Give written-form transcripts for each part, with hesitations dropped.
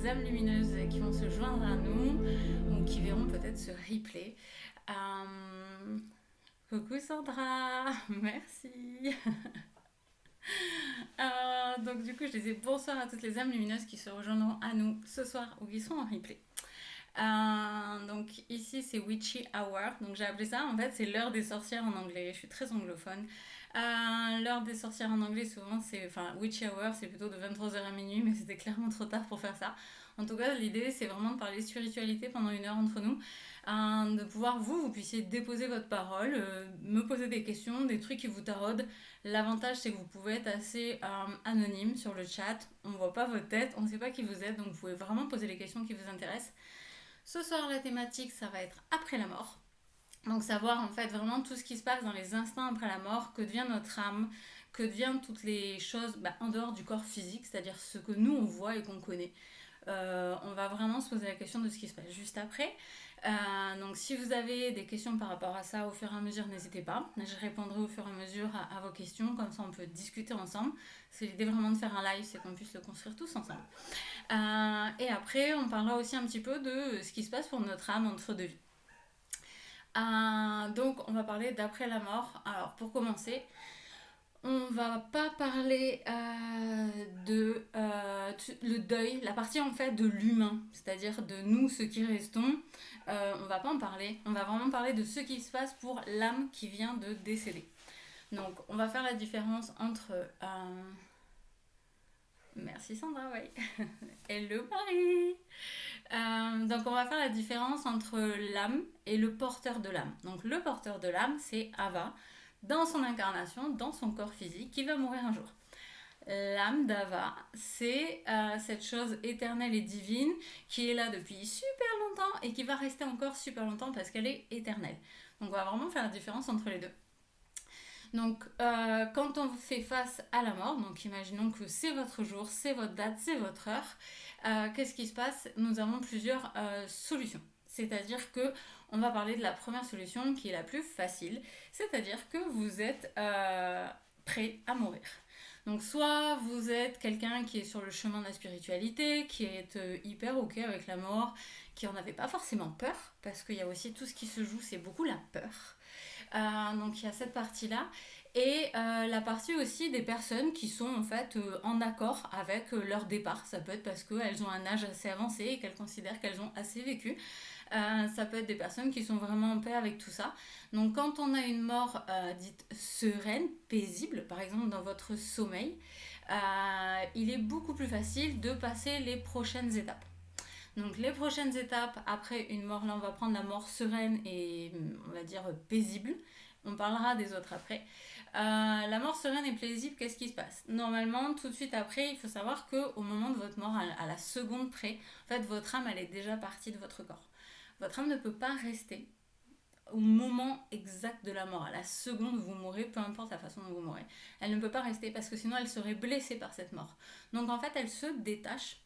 âmes lumineuses qui vont se joindre à nous ou qui verront peut-être ce replay. Coucou Sandra, merci. Donc du coup, je disais bonsoir à toutes les âmes lumineuses qui se rejoindront à nous ce soir ou qui seront en replay. Donc ici c'est Witchy Hour, donc j'ai appelé ça, en fait c'est l'heure des sorcières en anglais, je suis très anglophone. L'heure des sorcières en anglais souvent c'est, enfin Witchy Hour c'est plutôt de 23h à minuit, mais c'était clairement trop tard pour faire ça. En tout cas l'idée c'est vraiment de parler spiritualité pendant une heure entre nous, de pouvoir vous puissiez déposer votre parole, me poser des questions, des trucs qui vous taraudent. L'avantage c'est que vous pouvez être assez anonyme sur le chat, on voit pas votre tête, on sait pas qui vous êtes, donc vous pouvez vraiment poser les questions qui vous intéressent. Ce soir, la thématique, ça va être après la mort. Donc savoir en fait vraiment tout ce qui se passe dans les instants après la mort, que devient notre âme, que deviennent toutes les choses en dehors du corps physique, c'est-à-dire ce que nous on voit et qu'on connaît. On va vraiment se poser la question de ce qui se passe juste après. Donc si vous avez des questions par rapport à ça au fur et à mesure, n'hésitez pas. Je répondrai au fur et à mesure à vos questions, comme ça on peut discuter ensemble. C'est l'idée vraiment de faire un live, c'est qu'on puisse le construire tous ensemble. Et après, on parlera aussi un petit peu de ce qui se passe pour notre âme entre deux vies. Donc, on va parler d'après la mort. Alors, pour commencer, on va pas parler de le deuil, la partie en fait de l'humain, c'est-à-dire de nous, ceux qui restons. On va pas en parler. On va vraiment parler de ce qui se passe pour l'âme qui vient de décéder. Donc, on va faire la différence entre merci Sandra, oui. Hello Marie. Donc on va faire la différence entre l'âme et le porteur de l'âme. Donc le porteur de l'âme, c'est Ava, dans son incarnation, dans son corps physique, qui va mourir un jour. L'âme d'Ava, c'est cette chose éternelle et divine qui est là depuis super longtemps et qui va rester encore super longtemps parce qu'elle est éternelle. Donc on va vraiment faire la différence entre les deux. Donc, quand on fait face à la mort, donc imaginons que c'est votre jour, c'est votre date, c'est votre heure, qu'est-ce qui se passe? Nous avons plusieurs solutions. C'est-à-dire que on va parler de la première solution qui est la plus facile, c'est-à-dire que vous êtes prêt à mourir. Donc soit vous êtes quelqu'un qui est sur le chemin de la spiritualité, qui est hyper ok avec la mort, qui en avait pas forcément peur, parce qu'il y a aussi tout ce qui se joue, c'est beaucoup la peur. Donc il y a cette partie-là. Et la partie aussi des personnes qui sont en fait en accord avec leur départ. Ça peut être parce qu'elles ont un âge assez avancé et qu'elles considèrent qu'elles ont assez vécu. Ça peut être des personnes qui sont vraiment en paix avec tout ça. Donc quand on a une mort dite sereine, paisible, par exemple dans votre sommeil, il est beaucoup plus facile de passer les prochaines étapes. Donc les prochaines étapes après une mort, là on va prendre la mort sereine et on va dire paisible. On parlera des autres après. La mort sereine et paisible, qu'est-ce qui se passe? Normalement, tout de suite après, il faut savoir qu'au moment de votre mort, à la seconde près, en fait, votre âme, elle est déjà partie de votre corps. Votre âme ne peut pas rester au moment exact de la mort, à la seconde où vous mourrez, peu importe la façon dont vous mourrez. Elle ne peut pas rester parce que sinon elle serait blessée par cette mort. Donc en fait, elle se détache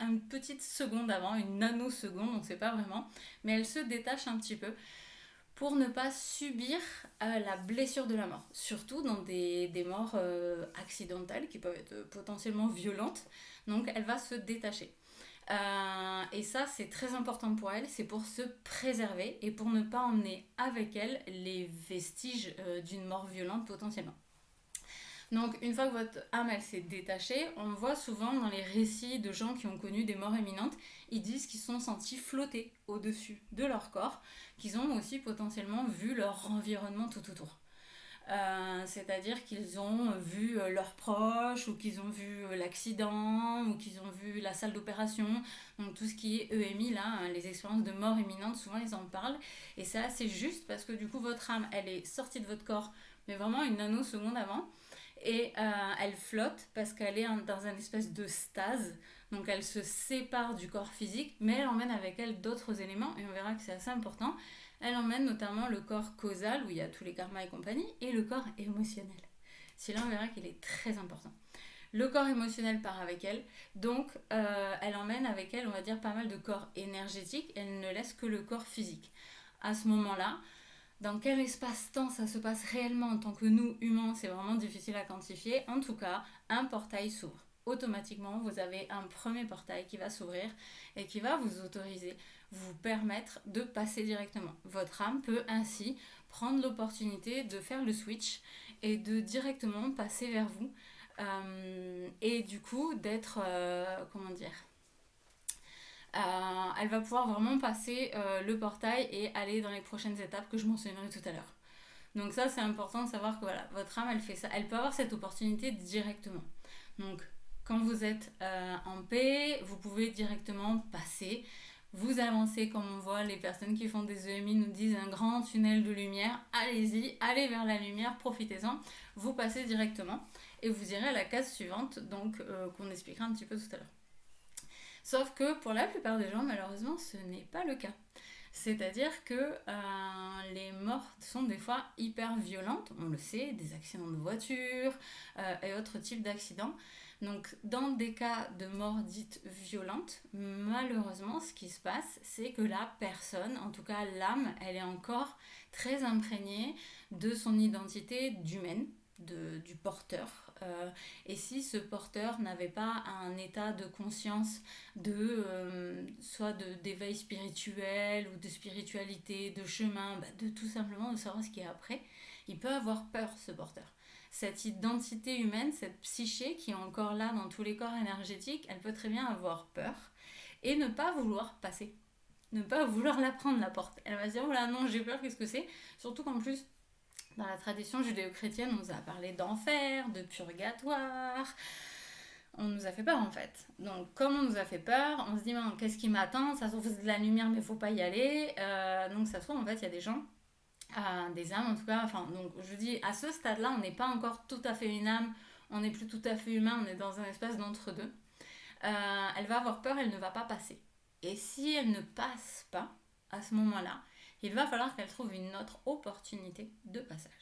une petite seconde avant, une nanoseconde, on ne sait pas vraiment, mais elle se détache un petit peu pour ne pas subir la blessure de la mort. Surtout dans des morts accidentelles qui peuvent être potentiellement violentes. Donc elle va se détacher. Et ça, c'est très important pour elle, c'est pour se préserver et pour ne pas emmener avec elle les vestiges d'une mort violente potentiellement. Donc une fois que votre âme elle s'est détachée, on voit souvent dans les récits de gens qui ont connu des morts imminentes, ils disent qu'ils se sont sentis flotter au-dessus de leur corps, qu'ils ont aussi potentiellement vu leur environnement tout autour. C'est-à-dire qu'ils ont vu leurs proches, ou qu'ils ont vu l'accident, ou qu'ils ont vu la salle d'opération, donc tout ce qui est EMI là, hein, les expériences de mort imminente, souvent ils en parlent, et c'est assez juste parce que du coup votre âme elle est sortie de votre corps, mais vraiment une nanoseconde avant, et elle flotte parce qu'elle est dans une espèce de stase, donc elle se sépare du corps physique, mais elle emmène avec elle d'autres éléments, et on verra que c'est assez important. Elle emmène notamment le corps causal, où il y a tous les karmas et compagnie, et le corps émotionnel. Celui-là, on verra qu'il est très important. Le corps émotionnel part avec elle, donc elle emmène avec elle, on va dire, pas mal de corps énergétiques, elle ne laisse que le corps physique. À ce moment-là, dans quel espace-temps ça se passe réellement en tant que nous, humains, c'est vraiment difficile à quantifier. En tout cas, un portail s'ouvre. automatiquement, vous avez un premier portail qui va s'ouvrir et qui va vous autoriser, vous permettre de passer directement. Votre âme peut ainsi prendre l'opportunité de faire le switch et de directement passer vers vous. Et du coup, d'être, comment dire, elle va pouvoir vraiment passer le portail et aller dans les prochaines étapes que je mentionnerai tout à l'heure. Donc ça, c'est important de savoir que voilà, votre âme, elle fait ça. Elle peut avoir cette opportunité directement. Donc, quand vous êtes en paix, vous pouvez directement passer. Vous avancez, comme on voit, les personnes qui font des EMI nous disent un grand tunnel de lumière. Allez-y, allez vers la lumière, profitez-en. Vous passez directement et vous irez à la case suivante, donc qu'on expliquera un petit peu tout à l'heure. Sauf que pour la plupart des gens, malheureusement, ce n'est pas le cas. C'est-à-dire que les morts sont des fois hyper violentes, on le sait, des accidents de voiture et autres types d'accidents. Donc dans des cas de mort dites violentes, malheureusement ce qui se passe, c'est que la personne, en tout cas l'âme, elle est encore très imprégnée de son identité d'humaine, du porteur. Et si ce porteur n'avait pas un état de conscience soit d'éveil spirituel ou de spiritualité, de chemin, de tout simplement de savoir ce qu'il y a après, il peut avoir peur, ce porteur. Cette identité humaine, cette psyché qui est encore là dans tous les corps énergétiques, elle peut très bien avoir peur et ne pas vouloir passer, ne pas vouloir la prendre la porte. Elle va se dire oh là non, j'ai peur, qu'est-ce que c'est? Surtout qu'en plus dans la tradition judéo-chrétienne, on nous a parlé d'enfer, de purgatoire. On nous a fait peur en fait. Donc comme on nous a fait peur, on se dit qu'est-ce qui m'attend? Ça se trouve c'est de la lumière mais faut pas y aller. Donc ça se trouve en fait il y a des gens, des âmes en tout cas. Enfin donc je dis à ce stade-là on n'est pas encore tout à fait une âme, on n'est plus tout à fait humain, on est dans un espace d'entre-deux. Elle va avoir peur, elle ne va pas passer. Et si elle ne passe pas à ce moment-là, il va falloir qu'elle trouve une autre opportunité de passage.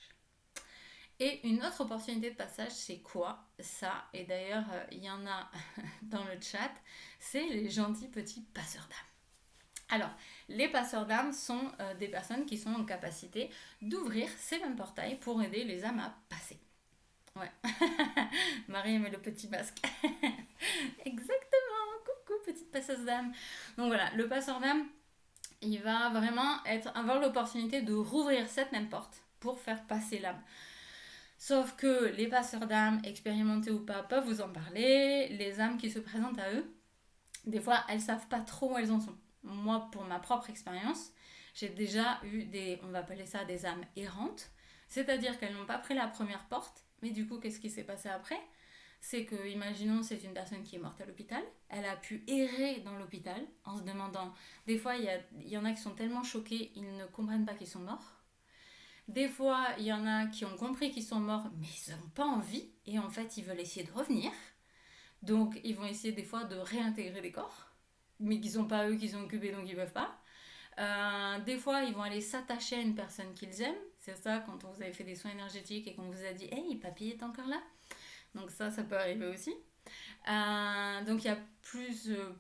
Et une autre opportunité de passage, c'est quoi ça? Et d'ailleurs, il y en a dans le chat, c'est les gentils petits passeurs d'âme. Alors, les passeurs d'âme sont des personnes qui sont en capacité d'ouvrir ces mêmes portails pour aider les âmes à passer. Ouais, Marie met le petit masque. Exactement, coucou petite passeuse d'âme. Donc voilà, le passeur d'âme, il va vraiment avoir l'opportunité de rouvrir cette même porte pour faire passer l'âme. Sauf que les passeurs d'âme, expérimentés ou pas, peuvent vous en parler. Les âmes qui se présentent à eux, des fois, elles savent pas trop où elles en sont. Moi, pour ma propre expérience, j'ai déjà eu on va appeler ça des âmes errantes. C'est-à-dire qu'elles n'ont pas pris la première porte, mais du coup, qu'est-ce qui s'est passé après? C'est que, imaginons, c'est une personne qui est morte à l'hôpital. Elle a pu errer dans l'hôpital en se demandant... Des fois, il y en a qui sont tellement choqués, ils ne comprennent pas qu'ils sont morts. Des fois, il y en a qui ont compris qu'ils sont morts, mais ils n'ont pas envie. Et en fait, ils veulent essayer de revenir. Donc, ils vont essayer des fois de réintégrer des corps, mais qui ne sont pas eux qui sont occupés, donc ils ne peuvent pas. Des fois, ils vont aller s'attacher à une personne qu'ils aiment. C'est ça, quand vous avez fait des soins énergétiques et qu'on vous a dit « Hey, papy est encore là ?» Donc ça peut arriver aussi. Donc il y a plusieurs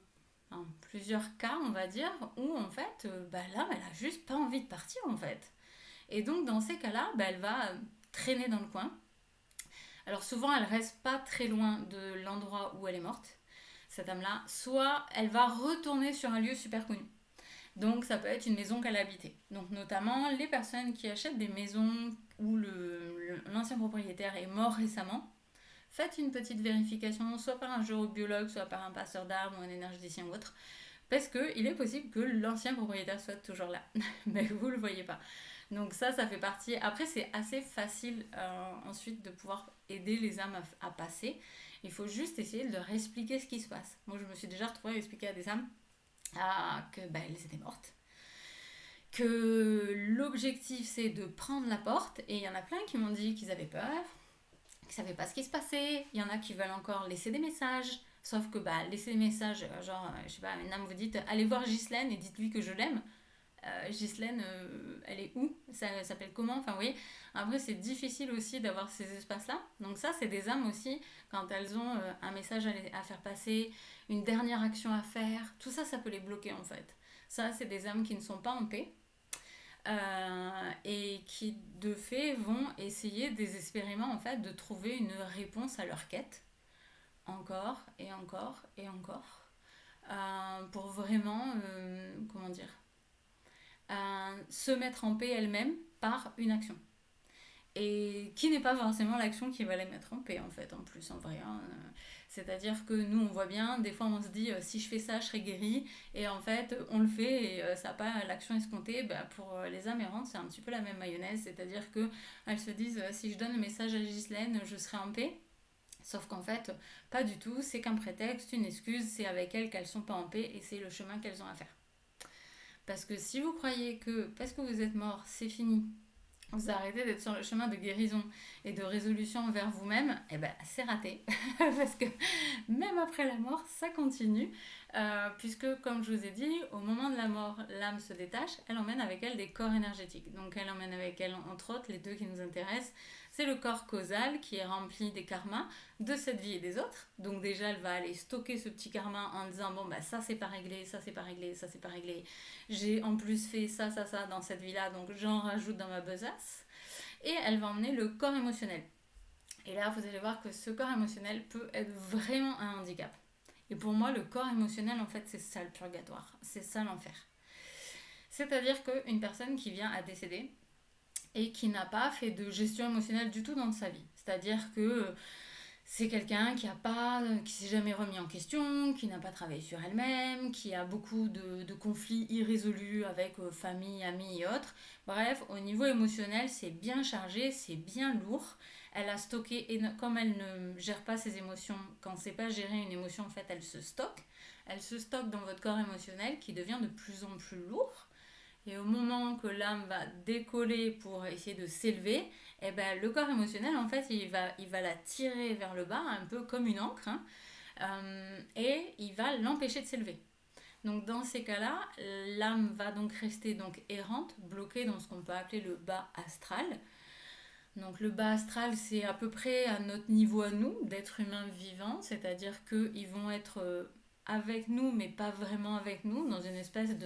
cas, on va dire, où en fait, l'âme, elle a juste pas envie de partir en fait. Et donc dans ces cas-là, elle va traîner dans le coin. Alors souvent, elle reste pas très loin de l'endroit où elle est morte, cette âme-là. Soit elle va retourner sur un lieu super connu. Donc ça peut être une maison qu'elle a habitée. Donc notamment les personnes qui achètent des maisons où l'ancien propriétaire est mort récemment, faites une petite vérification, soit par un géobiologue, soit par un passeur d'âme ou un énergéticien ou autre, parce qu'il est possible que l'ancien propriétaire soit toujours là, mais vous ne le voyez pas. Donc ça fait partie... Après, c'est assez facile ensuite de pouvoir aider les âmes à passer. Il faut juste essayer de leur expliquer ce qui se passe. Moi, je me suis déjà retrouvée à expliquer à des âmes elles étaient mortes. Que l'objectif, c'est de prendre la porte, et il y en a plein qui m'ont dit qu'ils avaient peur, qui ne savaient pas ce qui se passait. Il y en a qui veulent encore laisser des messages. Sauf que laisser des messages, genre, je sais pas, une âme vous dites allez voir Ghislaine et dites-lui que je l'aime. Ghislaine, elle est où? Ça s'appelle comment? Enfin, vous voyez. Après, c'est difficile aussi d'avoir ces espaces-là. Donc, ça, c'est des âmes aussi, quand elles ont un message à faire passer, une dernière action à faire. Tout ça, ça peut les bloquer en fait. Ça, c'est des âmes qui ne sont pas en paix. Et qui de fait vont essayer désespérément en fait de trouver une réponse à leur quête encore et encore et encore pour vraiment, comment dire, se mettre en paix elle-même par une action. Et qui n'est pas forcément l'action qui va les mettre en paix en fait, en plus en vrai. Hein. C'est-à-dire que nous on voit bien, des fois on se dit si je fais ça je serai guéri, et en fait on le fait et ça n'a pas l'action escomptée. Bah, pour les amérantes c'est un petit peu la même mayonnaise, c'est-à-dire qu'elles se disent si je donne le message à Ghislaine je serai en paix. Sauf qu'en fait, pas du tout, c'est qu'un prétexte, une excuse, c'est avec elles qu'elles sont pas en paix et c'est le chemin qu'elles ont à faire. Parce que si vous croyez que parce que vous êtes mort, c'est fini, vous arrêtez d'être sur le chemin de guérison et de résolution envers vous-même, eh ben c'est raté. Parce que même après la mort, ça continue. Puisque, comme je vous ai dit, au moment de la mort, l'âme se détache, elle emmène avec elle des corps énergétiques. Donc elle emmène avec elle, entre autres, les deux qui nous intéressent. C'est le corps causal qui est rempli des karmas de cette vie et des autres. Donc déjà, elle va aller stocker ce petit karma en disant, bon, bah ça c'est pas réglé, ça c'est pas réglé, ça c'est pas réglé. J'ai en plus fait ça, ça, ça dans cette vie-là, donc j'en rajoute dans ma besace. Et elle va emmener le corps émotionnel. Et là, vous allez voir que ce corps émotionnel peut être vraiment un handicap. Et pour moi, le corps émotionnel, en fait, c'est ça le purgatoire. C'est ça l'enfer. C'est-à-dire qu'une personne qui vient à décéder et qui n'a pas fait de gestion émotionnelle du tout dans sa vie. C'est-à-dire que c'est quelqu'un qui s'est jamais remis en question, qui n'a pas travaillé sur elle-même, qui a beaucoup de conflits irrésolus avec famille, amis et autres. Bref, au niveau émotionnel, c'est bien chargé, c'est bien lourd. Elle a stocké, et comme elle ne gère pas ses émotions, quand c'est pas gérer une émotion, en fait, elle se stocke. Elle se stocke dans votre corps émotionnel qui devient de plus en plus lourd. Et au moment que l'âme va décoller pour essayer de s'élever, eh ben, le corps émotionnel, en fait, il va la tirer vers le bas, un peu comme une encre, hein, et il va l'empêcher de s'élever. Donc dans ces cas-là, l'âme va donc rester donc errante, bloquée dans ce qu'on peut appeler le bas astral. Donc le bas astral, c'est à peu près à notre niveau à nous, d'êtres humains vivants, c'est-à-dire qu'ils vont être avec nous, mais pas vraiment avec nous, dans une espèce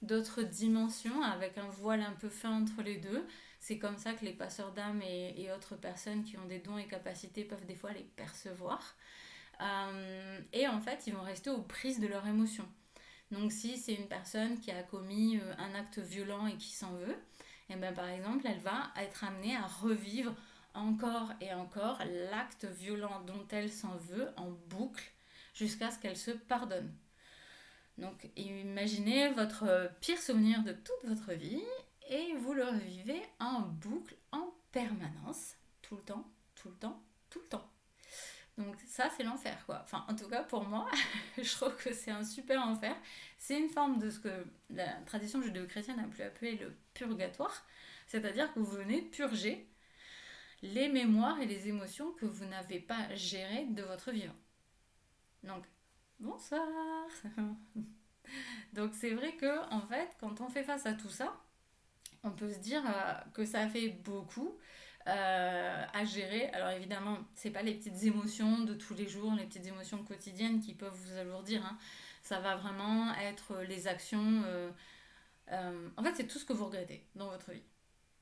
d'autre dimension, avec un voile un peu fin entre les deux. C'est comme ça que les passeurs d'âme et autres personnes qui ont des dons et capacités peuvent des fois les percevoir. Et en fait, ils vont rester aux prises de leurs émotions. Donc si c'est une personne qui a commis un acte violent et qui s'en veut, et bien par exemple, elle va être amenée à revivre encore et encore l'acte violent dont elle s'en veut en boucle jusqu'à ce qu'elle se pardonne. Donc imaginez votre pire souvenir de toute votre vie et vous le revivez en boucle en permanence, tout le temps, tout le temps, tout le temps. Donc ça c'est l'enfer quoi. Enfin en tout cas pour moi, je trouve que c'est un super enfer. C'est une forme de ce que la tradition judéo-chrétienne a pu appeler le purgatoire. C'est-à-dire que vous venez purger les mémoires et les émotions que vous n'avez pas gérées de votre vivant. Donc bonsoir. Donc c'est vrai que en fait quand on fait face à tout ça, on peut se dire que ça fait beaucoup à gérer. Alors évidemment, c'est pas les petites émotions de tous les jours, les petites émotions quotidiennes qui peuvent vous alourdir. Hein. Ça va vraiment être les actions. En fait, c'est tout ce que vous regrettez dans votre vie.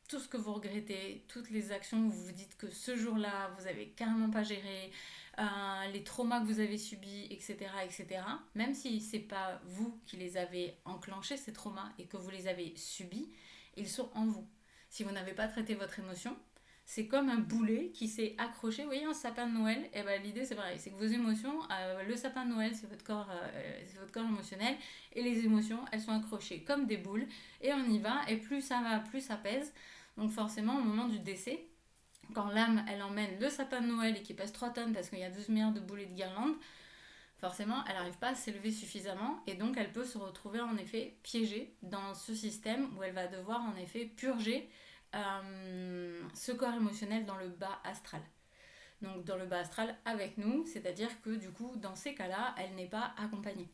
Tout ce que vous regrettez, toutes les actions où vous vous dites que ce jour-là, vous avez carrément pas géré, les traumas que vous avez subis, etc., etc. Même si c'est pas vous qui les avez enclenchés, ces traumas, et que vous les avez subis, ils sont en vous. Si vous n'avez pas traité votre émotion, c'est comme un boulet qui s'est accroché, vous voyez, un sapin de Noël, et ben l'idée c'est pareil, c'est que vos émotions, le sapin de Noël c'est votre corps émotionnel, et les émotions elles sont accrochées comme des boules, et on y va, et plus ça va, plus ça pèse. Donc forcément au moment du décès, quand l'âme elle emmène le sapin de Noël et qui pèse 3 tonnes parce qu'il y a 12 milliards de boulets de guirlande, forcément elle n'arrive pas à s'élever suffisamment et donc elle peut se retrouver en effet piégée dans ce système où elle va devoir en effet purger ce corps émotionnel dans le bas astral. Donc dans le bas astral avec nous, c'est-à-dire que du coup dans ces cas-là, elle n'est pas accompagnée.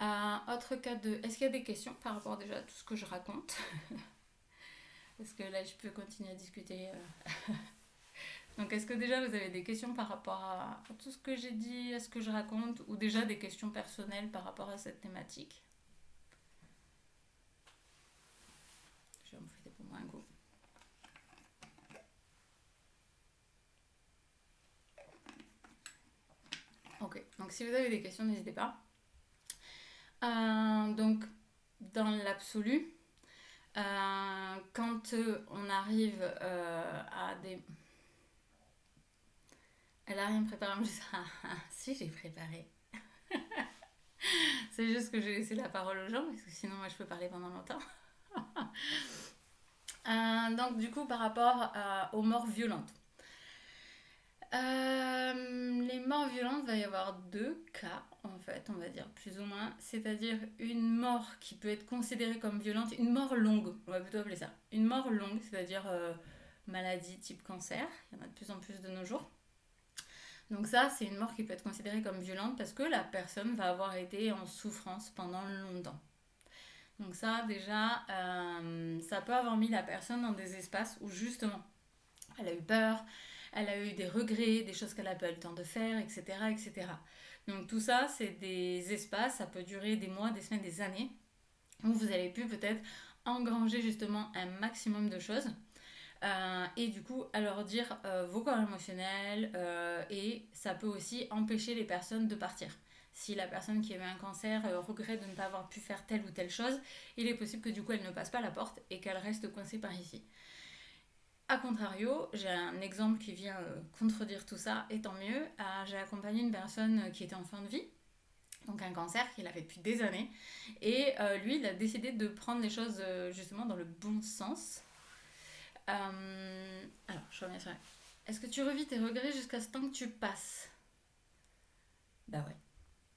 Autre cas de... Est-ce qu'il y a des questions par rapport déjà à tout ce que je raconte? Parce que là je peux continuer à discuter. Donc est-ce que déjà vous avez des questions par rapport à tout ce que j'ai dit, à ce que je raconte, ou déjà des questions personnelles par rapport à cette thématique? Je vais en profiter pour moi un coup. Donc si vous avez des questions, n'hésitez pas. Donc dans l'absolu, quand on arrive à des... Elle a rien préparé, mais si j'ai préparé. C'est juste que j'ai laissé la parole aux gens, parce que sinon moi je peux parler pendant longtemps. Donc du coup par rapport aux morts violentes. Les morts violentes, il va y avoir deux cas en fait, on va dire plus ou moins, c'est-à-dire une mort qui peut être considérée comme violente, une mort longue, on va plutôt appeler ça, une mort longue, c'est-à-dire maladie type cancer, il y en a de plus en plus de nos jours. Donc ça, c'est une mort qui peut être considérée comme violente parce que la personne va avoir été en souffrance pendant longtemps. Donc ça, déjà, ça peut avoir mis la personne dans des espaces où justement, elle a eu peur, elle a eu des regrets, des choses qu'elle n'a pas eu le temps de faire, etc., etc. Donc tout ça, c'est des espaces, ça peut durer des mois, des semaines, des années, où vous avez pu peut-être engranger justement un maximum de choses. Et du coup, alors dire vos corps émotionnels, et ça peut aussi empêcher les personnes de partir. Si la personne qui a eu un cancer regrette de ne pas avoir pu faire telle ou telle chose, il est possible que du coup elle ne passe pas la porte et qu'elle reste coincée par ici. A contrario, j'ai un exemple qui vient contredire tout ça, et tant mieux. J'ai accompagné une personne qui était en fin de vie, donc un cancer qu'il avait depuis des années, et lui, il a décidé de prendre les choses justement dans le bon sens. Alors, je reviens sur... Est-ce que tu revis tes regrets jusqu'à ce temps que tu passes? Bah ouais.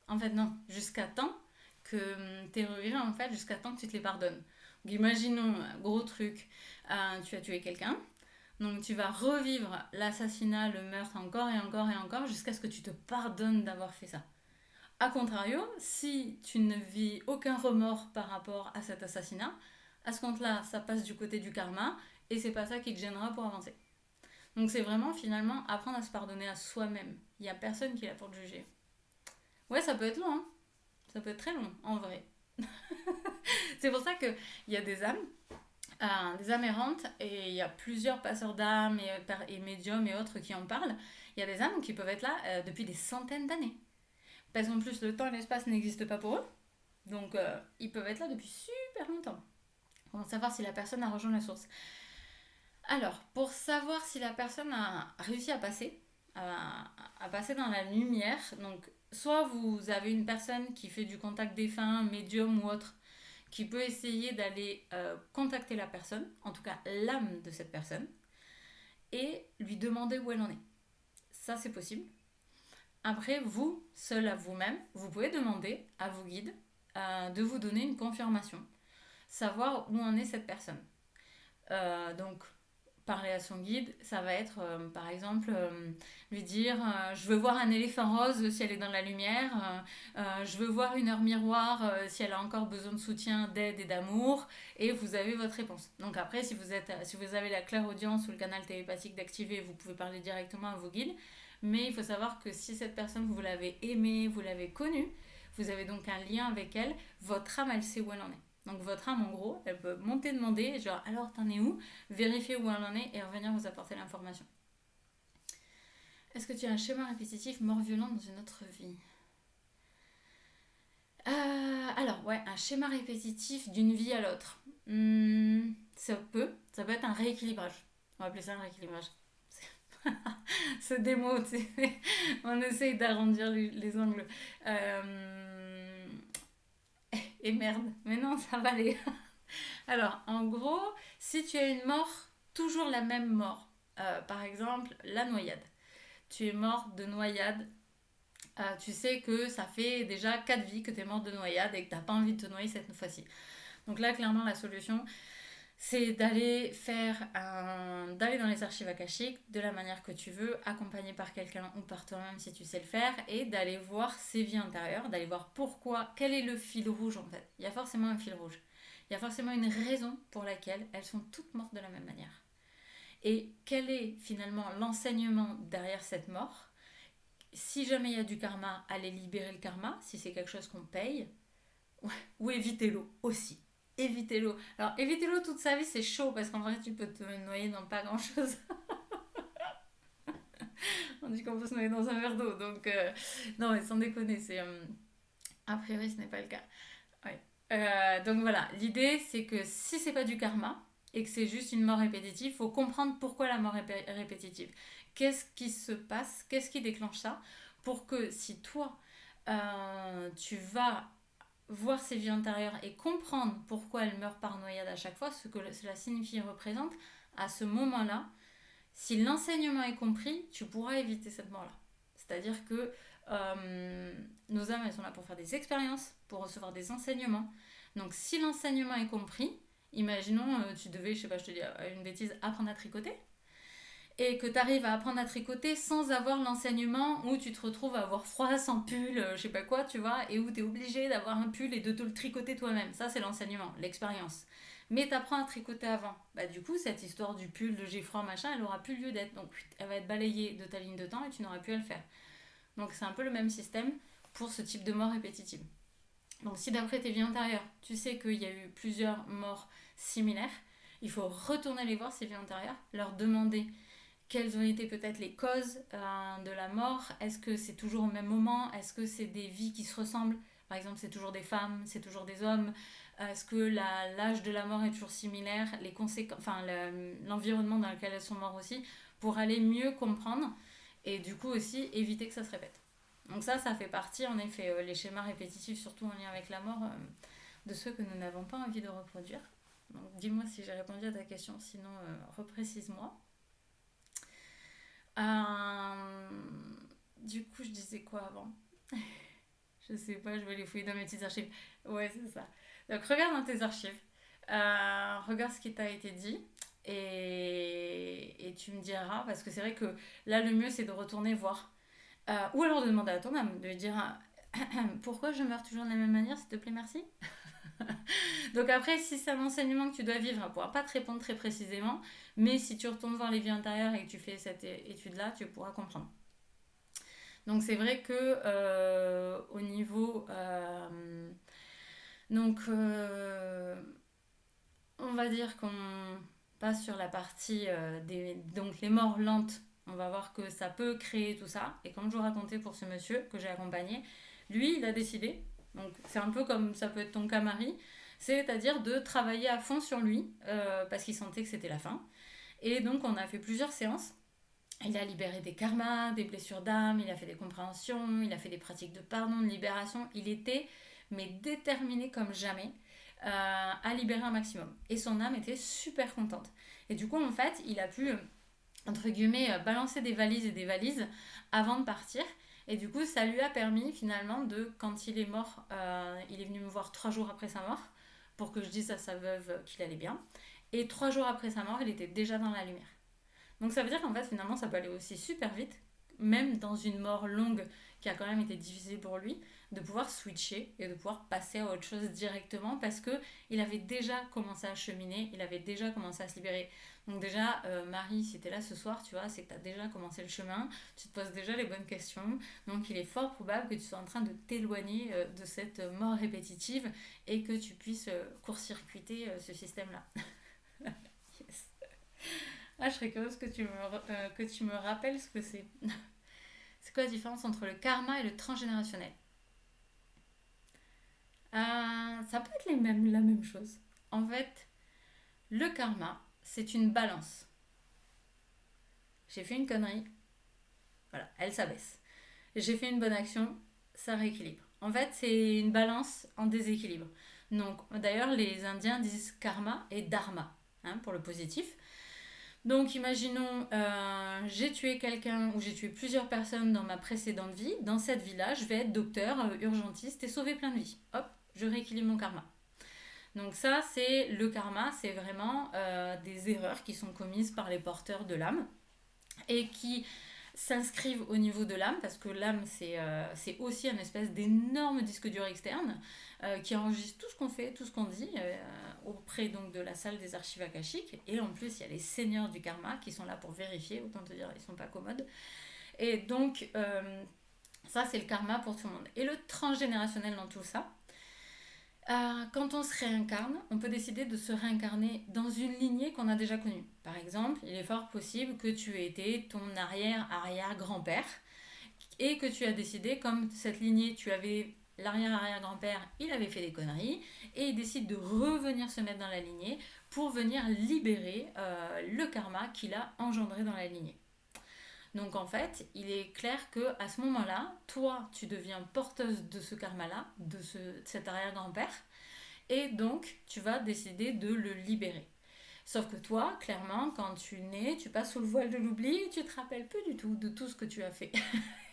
En fait, non. Jusqu'à temps que tes regrets, en fait, jusqu'à temps que tu te les pardonnes. Donc, imaginons, gros truc, tu as tué quelqu'un. Donc tu vas revivre l'assassinat, le meurtre encore et encore et encore jusqu'à ce que tu te pardonnes d'avoir fait ça. A contrario, si tu ne vis aucun remords par rapport à cet assassinat, à ce compte-là, ça passe du côté du karma et c'est pas ça qui te gênera pour avancer. Donc c'est vraiment finalement apprendre à se pardonner à soi-même. Il n'y a personne qui est là pour te juger. Ouais, ça peut être long, hein. Ça peut être très long, en vrai. C'est pour ça qu'il y a des âmes errantes, et il y a plusieurs passeurs d'âmes et médiums et autres qui en parlent. Il y a des âmes qui peuvent être là depuis des centaines d'années. Parce qu'en plus, le temps et l'espace n'existent pas pour eux. Donc, ils peuvent être là depuis super longtemps. Comment savoir si la personne a rejoint la source? Alors, pour savoir si la personne a réussi à passer dans la lumière, donc soit vous avez une personne qui fait du contact défunt, médium ou autre, qui peut essayer d'aller contacter la personne, en tout cas l'âme de cette personne, et lui demander où elle en est. Ça, c'est possible. Après, vous, seul à vous-même, vous pouvez demander à vos guides de vous donner une confirmation, savoir où en est cette personne. Donc, parler à son guide, ça va être par exemple lui dire je veux voir un éléphant rose si elle est dans la lumière, je veux voir une heure miroir si elle a encore besoin de soutien, d'aide et d'amour, et vous avez votre réponse. Donc après, si vous avez la clairaudience ou le canal télépathique d'activer, vous pouvez parler directement à vos guides, mais il faut savoir que si cette personne, vous l'avez aimée, vous l'avez connue, vous avez donc un lien avec elle, votre âme, elle sait où elle en est. Donc votre âme, en gros, elle peut monter demander, genre alors t'en es où, vérifier où elle en est et revenir vous apporter l'information. Est-ce que tu as un schéma répétitif mort violente dans une autre vie? Alors ouais, un schéma répétitif d'une vie à l'autre. Ça peut être un rééquilibrage. On va appeler ça un rééquilibrage. C'est des mots, tu sais. On essaye d'arrondir les angles. Et merde, mais non, ça va aller. Alors, en gros, si tu as une mort, toujours la même mort, par exemple, la noyade. Tu es mort de noyade, tu sais que ça fait déjà 4 vies que tu es mort de noyade et que tu n'as pas envie de te noyer cette fois-ci. Donc là, clairement, la solution, c'est d'aller dans les archives akashiques de la manière que tu veux, accompagné par quelqu'un ou par toi-même si tu sais le faire, et d'aller voir ces vies intérieures, d'aller voir pourquoi, quel est le fil rouge en fait. Il y a forcément un fil rouge. Il y a forcément une raison pour laquelle elles sont toutes mortes de la même manière. Et quel est finalement l'enseignement derrière cette mort? Si jamais il y a du karma, allez libérer le karma, si c'est quelque chose qu'on paye, ou évitez-le aussi. Évitez-le. Alors, évitez-le toute sa vie, c'est chaud parce qu'en vrai, tu peux te noyer dans pas grand-chose. On dit qu'on peut se noyer dans un verre d'eau. Donc, non, mais sans déconner, a priori, ce n'est pas le cas. Ouais. Donc voilà, l'idée, c'est que si c'est pas du karma et que c'est juste une mort répétitive, il faut comprendre pourquoi la mort est répétitive. Qu'est-ce qui se passe? Qu'est-ce qui déclenche ça? Pour que si toi, tu vas voir ses vies antérieures et comprendre pourquoi elle meurt par noyade à chaque fois, ce que cela signifie et représente, à ce moment-là, si l'enseignement est compris, tu pourras éviter cette mort-là. C'est-à-dire que nos âmes, elles sont là pour faire des expériences, pour recevoir des enseignements. Donc si l'enseignement est compris, imaginons, tu devais, je sais pas, je te dis une bêtise, apprendre à tricoter, et que tu arrives à apprendre à tricoter sans avoir l'enseignement où tu te retrouves à avoir froid sans pull, je sais pas quoi, tu vois, et où tu es obligé d'avoir un pull et de te le tricoter toi-même. Ça, c'est l'enseignement, l'expérience. Mais tu apprends à tricoter avant. Bah, du coup, cette histoire du pull, de j'ai froid, machin, elle aura plus lieu d'être. Donc, elle va être balayée de ta ligne de temps et tu n'auras plus à le faire. Donc, c'est un peu le même système pour ce type de mort répétitive. Donc, si d'après tes vies antérieures, tu sais qu'il y a eu plusieurs morts similaires, il faut retourner les voir, ces vies antérieures, leur demander quelles ont été peut-être les causes de la mort. Est-ce que c'est toujours au même moment? Est-ce que c'est des vies qui se ressemblent? Par exemple, c'est toujours des femmes, c'est toujours des hommes. Est-ce que l'âge de la mort est toujours similaire? Les conséquences, enfin, l'environnement dans lequel elles sont mortes aussi, pour aller mieux comprendre et du coup aussi éviter que ça se répète. Donc ça fait partie en effet, les schémas répétitifs, surtout en lien avec la mort, de ceux que nous n'avons pas envie de reproduire. Donc dis-moi si j'ai répondu à ta question, sinon reprécise-moi. Du coup, je disais quoi avant? Je sais pas, je vais les fouiller dans mes petites archives. Ouais, c'est ça. Donc, regarde dans tes archives. Regarde ce qui t'a été dit. Et tu me diras, parce que c'est vrai que là, le mieux, c'est de retourner voir. Ou alors de demander à ton âme, de lui dire pourquoi je meurs toujours de la même manière, s'il te plaît, merci. Donc après, si c'est un enseignement que tu dois vivre, elle ne pourra pas te répondre très précisément, mais si tu retournes voir les vies intérieures et que tu fais cette étude-là, tu pourras comprendre. Donc c'est vrai que au niveau... on va dire qu'on passe sur la partie donc les morts lentes. On va voir que ça peut créer tout ça. Et comme je vous racontais pour ce monsieur que j'ai accompagné, lui, il a décidé. Donc c'est un peu comme ça peut être ton cas, Marie. C'est-à-dire de travailler à fond sur lui parce qu'il sentait que c'était la fin. Et donc on a fait plusieurs séances. Il a libéré des karmas, des blessures d'âme, il a fait des compréhensions, il a fait des pratiques de pardon, de libération. Il était mais déterminé comme jamais à libérer un maximum. Et son âme était super contente. Et du coup, en fait, il a pu, entre guillemets, balancer des valises et des valises avant de partir. Et du coup, ça lui a permis finalement de, quand il est mort, il est venu me voir 3 jours après sa mort pour que je dise à sa veuve qu'il allait bien. Et 3 jours après sa mort, il était déjà dans la lumière. Donc ça veut dire qu'en fait, finalement, ça peut aller aussi super vite, même dans une mort longue qui a quand même été difficile pour lui, de pouvoir switcher et de pouvoir passer à autre chose directement parce que il avait déjà commencé à cheminer, il avait déjà commencé à se libérer. Donc déjà, Marie, si tu es là ce soir, tu vois, c'est que tu as déjà commencé le chemin, tu te poses déjà les bonnes questions, donc il est fort probable que tu sois en train de t'éloigner de cette mort répétitive et que tu puisses court-circuiter ce système-là. Yes. Ah, je serais curieuse que tu me rappelles ce que c'est. C'est quoi la différence entre le karma et le transgénérationnel? Ça peut être la même chose. En fait, le karma, c'est une balance. J'ai fait une connerie, voilà, elle s'abaisse. J'ai fait une bonne action, ça rééquilibre. En fait, c'est une balance en déséquilibre. Donc, d'ailleurs, les Indiens disent karma et dharma, hein, pour le positif. Donc, imaginons, j'ai tué quelqu'un ou j'ai tué plusieurs personnes dans ma précédente vie. Dans cette vie-là, je vais être docteur, urgentiste et sauver plein de vies. Hop, je rééquilibre mon karma. Donc ça, c'est le karma, c'est vraiment des erreurs qui sont commises par les porteurs de l'âme et qui s'inscrivent au niveau de l'âme, parce que l'âme, c'est aussi un espèce d'énorme disque dur externe qui enregistre tout ce qu'on fait, tout ce qu'on dit auprès donc de la salle des archives akashiques. Et en plus, il y a les seigneurs du karma qui sont là pour vérifier, autant te dire, ils sont pas commodes. Et donc, ça, c'est le karma pour tout le monde. Et le transgénérationnel dans tout ça, Quand on se réincarne, on peut décider de se réincarner dans une lignée qu'on a déjà connue. Par exemple, il est fort possible que tu aies été ton arrière-arrière-grand-père et que tu as décidé, comme cette lignée, tu avais l'arrière-arrière-grand-père, il avait fait des conneries et il décide de revenir se mettre dans la lignée pour venir libérer le karma qu'il a engendré dans la lignée. Donc en fait, il est clair que à ce moment-là, toi, tu deviens porteuse de ce karma-là, de cet arrière-grand-père, et donc tu vas décider de le libérer. Sauf que toi, clairement, quand tu nais, tu passes sous le voile de l'oubli et tu te rappelles plus du tout de tout ce que tu as fait,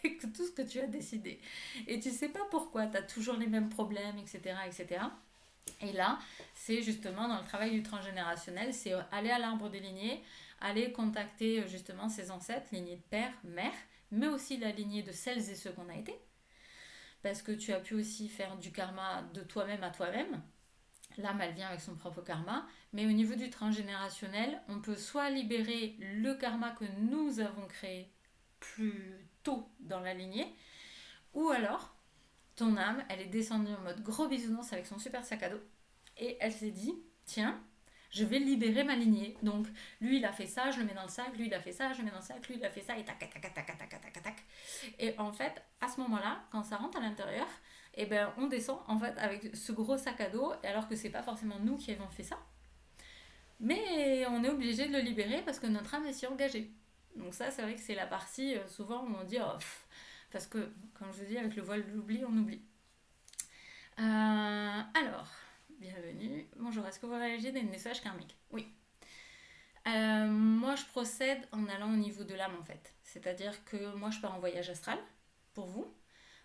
de tout ce que tu as décidé. Et tu sais pas pourquoi, tu as toujours les mêmes problèmes, etc., etc. Et là, c'est justement dans le travail du transgénérationnel, c'est aller à l'arbre des lignées, aller contacter justement ses ancêtres, lignée de père, mère, mais aussi la lignée de celles et ceux qu'on a été, parce que tu as pu aussi faire du karma de toi-même à toi-même. L'âme, elle vient avec son propre karma, mais au niveau du transgénérationnel, on peut soit libérer le karma que nous avons créé plus tôt dans la lignée, ou alors ton âme, elle est descendue en mode gros bisounours avec son super sac à dos, et elle s'est dit, tiens, je vais libérer ma lignée. Donc, lui, il a fait ça, je le mets dans le sac, lui, il a fait ça, je le mets dans le sac, lui, il a fait ça, et tac, tac, tac, tac, tac, tac, tac, tac. Et en fait, à ce moment-là, quand ça rentre à l'intérieur, eh ben, on descend en fait avec ce gros sac à dos, alors que c'est pas forcément nous qui avons fait ça. Mais on est obligé de le libérer parce que notre âme est si engagée. Donc ça, c'est vrai que c'est la partie souvent où on dit, oh, parce que, comme je vous dis, avec le voile de l'oubli, on oublie. Alors, bienvenue. Bonjour, est-ce que vous réagissez des messages karmiques? Oui. Moi, je procède en allant au niveau de l'âme, en fait. C'est-à-dire que moi, je pars en voyage astral, pour vous.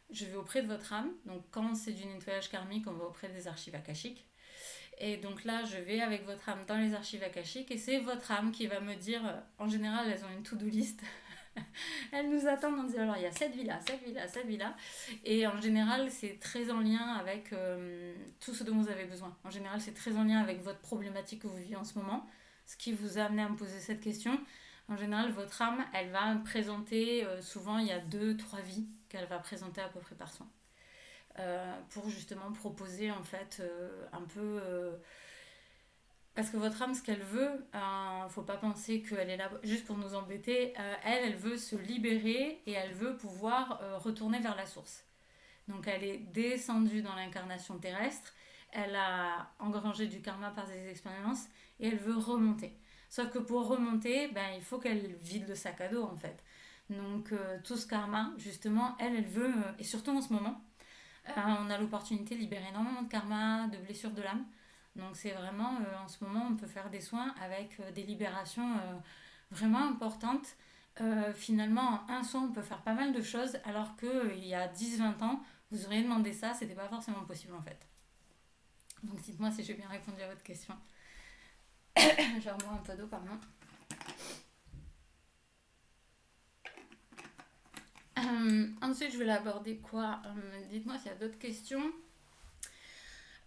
Je vais auprès de votre âme. Donc, quand c'est du nettoyage karmique, on va auprès des archives akashiques. Et donc là, je vais avec votre âme dans les archives akashiques. Et c'est votre âme qui va me dire, en général, elles ont une to-do list. Elles nous attendent en disant, alors il y a cette vie-là, cette vie-là, cette vie-là. Et en général, c'est très en lien avec tout ce dont vous avez besoin. En général, c'est très en lien avec votre problématique que vous vivez en ce moment, ce qui vous a amené à me poser cette question. En général, votre âme, elle va présenter, souvent il y a 2, 3 vies qu'elle va présenter à peu près par soin. Pour justement proposer en fait un peu... parce que votre âme, ce qu'elle veut, faut pas penser qu'elle est là juste pour nous embêter. Elle veut se libérer et elle veut pouvoir retourner vers la source. Donc elle est descendue dans l'incarnation terrestre, elle a engrangé du karma par des expériences et elle veut remonter. Sauf que pour remonter, ben, il faut qu'elle vide le sac à dos en fait. Donc tout ce karma, justement, elle veut, et surtout en ce moment, on a l'opportunité de libérer énormément de karma, de blessures de l'âme. Donc c'est vraiment, en ce moment, on peut faire des soins avec des libérations vraiment importantes. Finalement, en un soin, on peut faire pas mal de choses, alors qu'il y a 10, 20 ans, vous auriez demandé ça, c'était pas forcément possible en fait. Donc dites-moi si j'ai bien répondu à votre question. Je rebois un peu d'eau, pardon. Ensuite, je vais l'aborder quoi? Dites-moi s'il y a d'autres questions.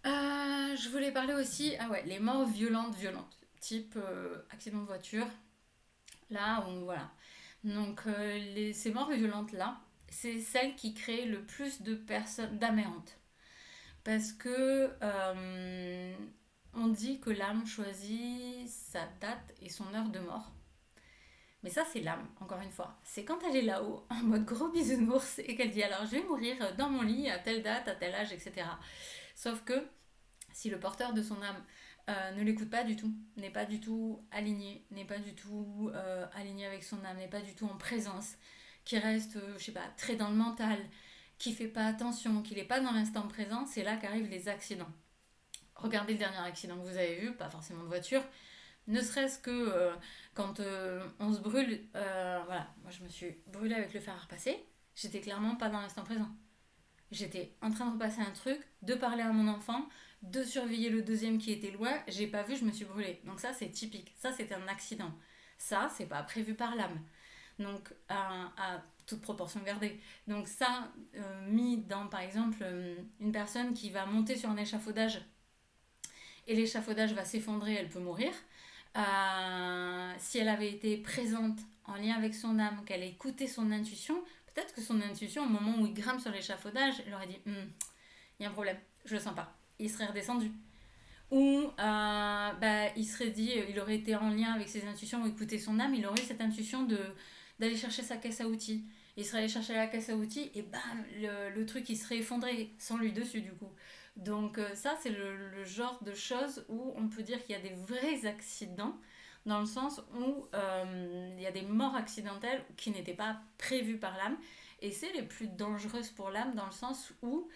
Je voulais parler aussi, ah ouais, les morts violentes, type accident de voiture. Là, voilà. Donc, ces morts violentes-là, c'est celles qui créent le plus de personnes, d'âmes errantes. Parce que on dit que l'âme choisit sa date et son heure de mort. Mais ça, c'est l'âme, encore une fois. C'est quand elle est là-haut, en mode gros bisounours, et qu'elle dit alors je vais mourir dans mon lit à telle date, à tel âge, etc. Sauf que si le porteur de son âme ne l'écoute pas du tout, n'est pas du tout aligné, n'est pas du tout aligné avec son âme, n'est pas du tout en présence, qui reste, je sais pas, très dans le mental, qui fait pas attention, qui n'est pas dans l'instant présent, c'est là qu'arrivent les accidents. Regardez le dernier accident que vous avez vu, pas forcément de voiture, ne serait-ce que quand on se brûle, voilà, moi je me suis brûlée avec le fer à repasser, j'étais clairement pas dans l'instant présent. J'étais en train de repasser un truc, de parler à mon enfant, de surveiller le deuxième qui était loin, j'ai pas vu, je me suis brûlée. Donc ça c'est typique, ça c'est un accident. Ça c'est pas prévu par l'âme. Donc à toute proportion gardée. Donc ça, mis dans par exemple une personne qui va monter sur un échafaudage et l'échafaudage va s'effondrer, elle peut mourir. Si elle avait été présente en lien avec son âme, qu'elle a écouté son intuition, peut-être que son intuition, au moment où il grimpe sur l'échafaudage, elle aurait dit il y a un problème, je le sens pas. il serait redescendu. Ou il serait dit, il aurait été en lien avec ses intuitions ou écouté son âme, il aurait eu cette intuition d'aller chercher sa caisse à outils. Il serait allé chercher la caisse à outils et bam, le truc il serait effondré sans lui dessus du coup. Donc ça c'est le genre de choses où on peut dire qu'il y a des vrais accidents dans le sens où il y a des morts accidentelles qui n'étaient pas prévues par l'âme et c'est les plus dangereuses pour l'âme dans le sens où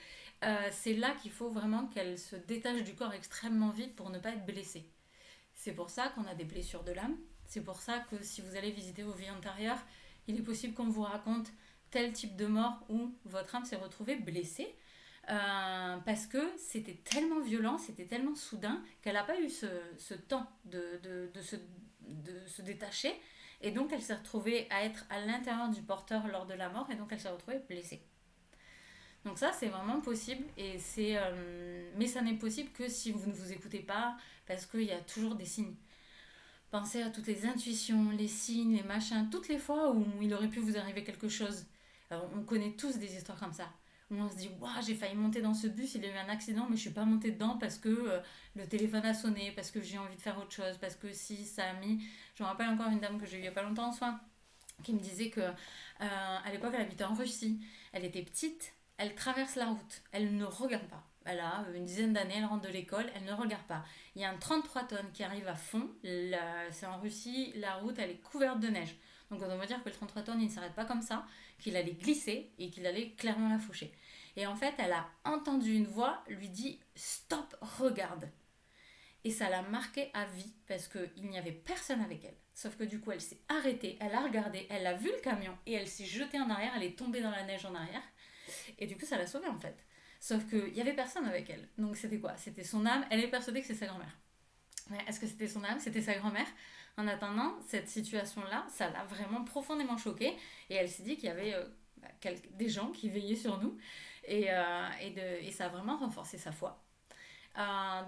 c'est là qu'il faut vraiment qu'elle se détache du corps extrêmement vite pour ne pas être blessée. C'est pour ça qu'on a des blessures de l'âme. C'est pour ça que si vous allez visiter vos vies antérieures, il est possible qu'on vous raconte tel type de mort où votre âme s'est retrouvée blessée. Parce que c'était tellement violent, c'était tellement soudain qu'elle n'a pas eu ce temps de se détacher. Et donc elle s'est retrouvée à être à l'intérieur du porteur lors de la mort et donc elle s'est retrouvée blessée. Donc ça, c'est vraiment possible, mais ça n'est possible que si vous ne vous écoutez pas, parce qu'il y a toujours des signes. Pensez à toutes les intuitions, les signes, les machins, toutes les fois où il aurait pu vous arriver quelque chose. On connaît tous des histoires comme ça, où on se dit, waouh, j'ai failli monter dans ce bus, il y a eu un accident, mais je suis pas montée dedans parce que le téléphone a sonné, parce que j'ai envie de faire autre chose, parce que si ça a mis... Je me rappelle encore une dame que j'ai eue il y a pas longtemps en soins, qui me disait que à l'époque elle habitait en Russie, elle était petite, elle traverse la route, elle ne regarde pas. Elle a une dizaine d'années, elle rentre de l'école, elle ne regarde pas. Il y a un 33 tonnes qui arrive à fond, c'est en Russie, la route elle est couverte de neige. Donc on doit me dire que le 33 tonnes il ne s'arrête pas comme ça, qu'il allait glisser et qu'il allait clairement la faucher. Et en fait elle a entendu une voix lui dit stop, regarde. Et ça l'a marquée à vie parce qu'il n'y avait personne avec elle. Sauf que du coup, elle s'est arrêtée, elle a regardé, elle a vu le camion et elle s'est jetée en arrière, elle est tombée dans la neige en arrière. Et du coup, ça l'a sauvée en fait. Sauf qu'il n'y avait personne avec elle. Donc c'était quoi? C'était son âme, elle est persuadée que c'est sa grand-mère. Mais est-ce que c'était son âme? C'était sa grand-mère? En attendant, cette situation-là, ça l'a vraiment profondément choquée. Et elle s'est dit qu'il y avait des gens qui veillaient sur nous. Et ça a vraiment renforcé sa foi.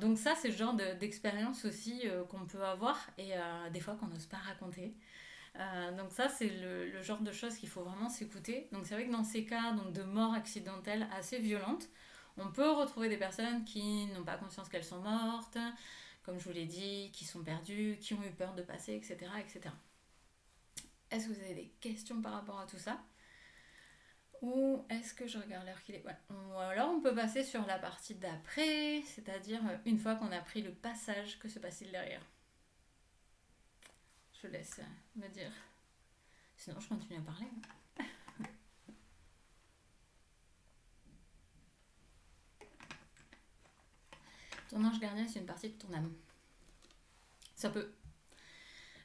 Donc ça, c'est le genre d'expérience aussi qu'on peut avoir et des fois qu'on n'ose pas raconter. Donc ça, c'est le genre de choses qu'il faut vraiment s'écouter. Donc c'est vrai que dans ces cas donc, de mort accidentelle assez violente, on peut retrouver des personnes qui n'ont pas conscience qu'elles sont mortes, comme je vous l'ai dit, qui sont perdues, qui ont eu peur de passer, etc. etc. Est-ce que vous avez des questions par rapport à tout ça? Ou est-ce que je regarde l'heure qu'il est? Ouais. Ou alors on peut passer sur la partie d'après, c'est-à-dire une fois qu'on a pris le passage, que se passe-t-il derrière? Je laisse me dire. Sinon je continue à parler. Ton ange gardien, c'est une partie de ton âme. Ça peut.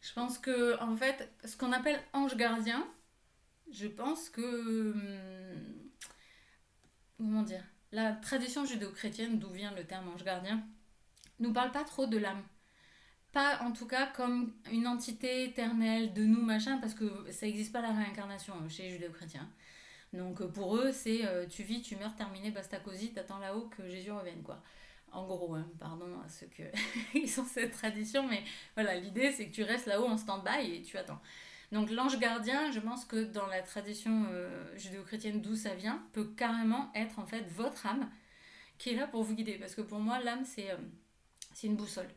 Je pense que, en fait, ce qu'on appelle ange gardien, je pense que... comment dire? La tradition judéo-chrétienne, d'où vient le terme ange gardien, nous parle pas trop de l'âme. Pas en tout cas comme une entité éternelle de nous, machin, parce que ça n'existe pas la réincarnation chez les judéo-chrétiens. Donc pour eux, c'est tu vis, tu meurs, terminé, basta cosy, t'attends là-haut que Jésus revienne, quoi. En gros, hein, pardon à ceux qui sont cette tradition, mais voilà, l'idée c'est que tu restes là-haut en stand-by et tu attends. Donc l'ange gardien, je pense que dans la tradition judéo-chrétienne d'où ça vient, peut carrément être en fait votre âme qui est là pour vous guider. Parce que pour moi, l'âme, c'est une boussole.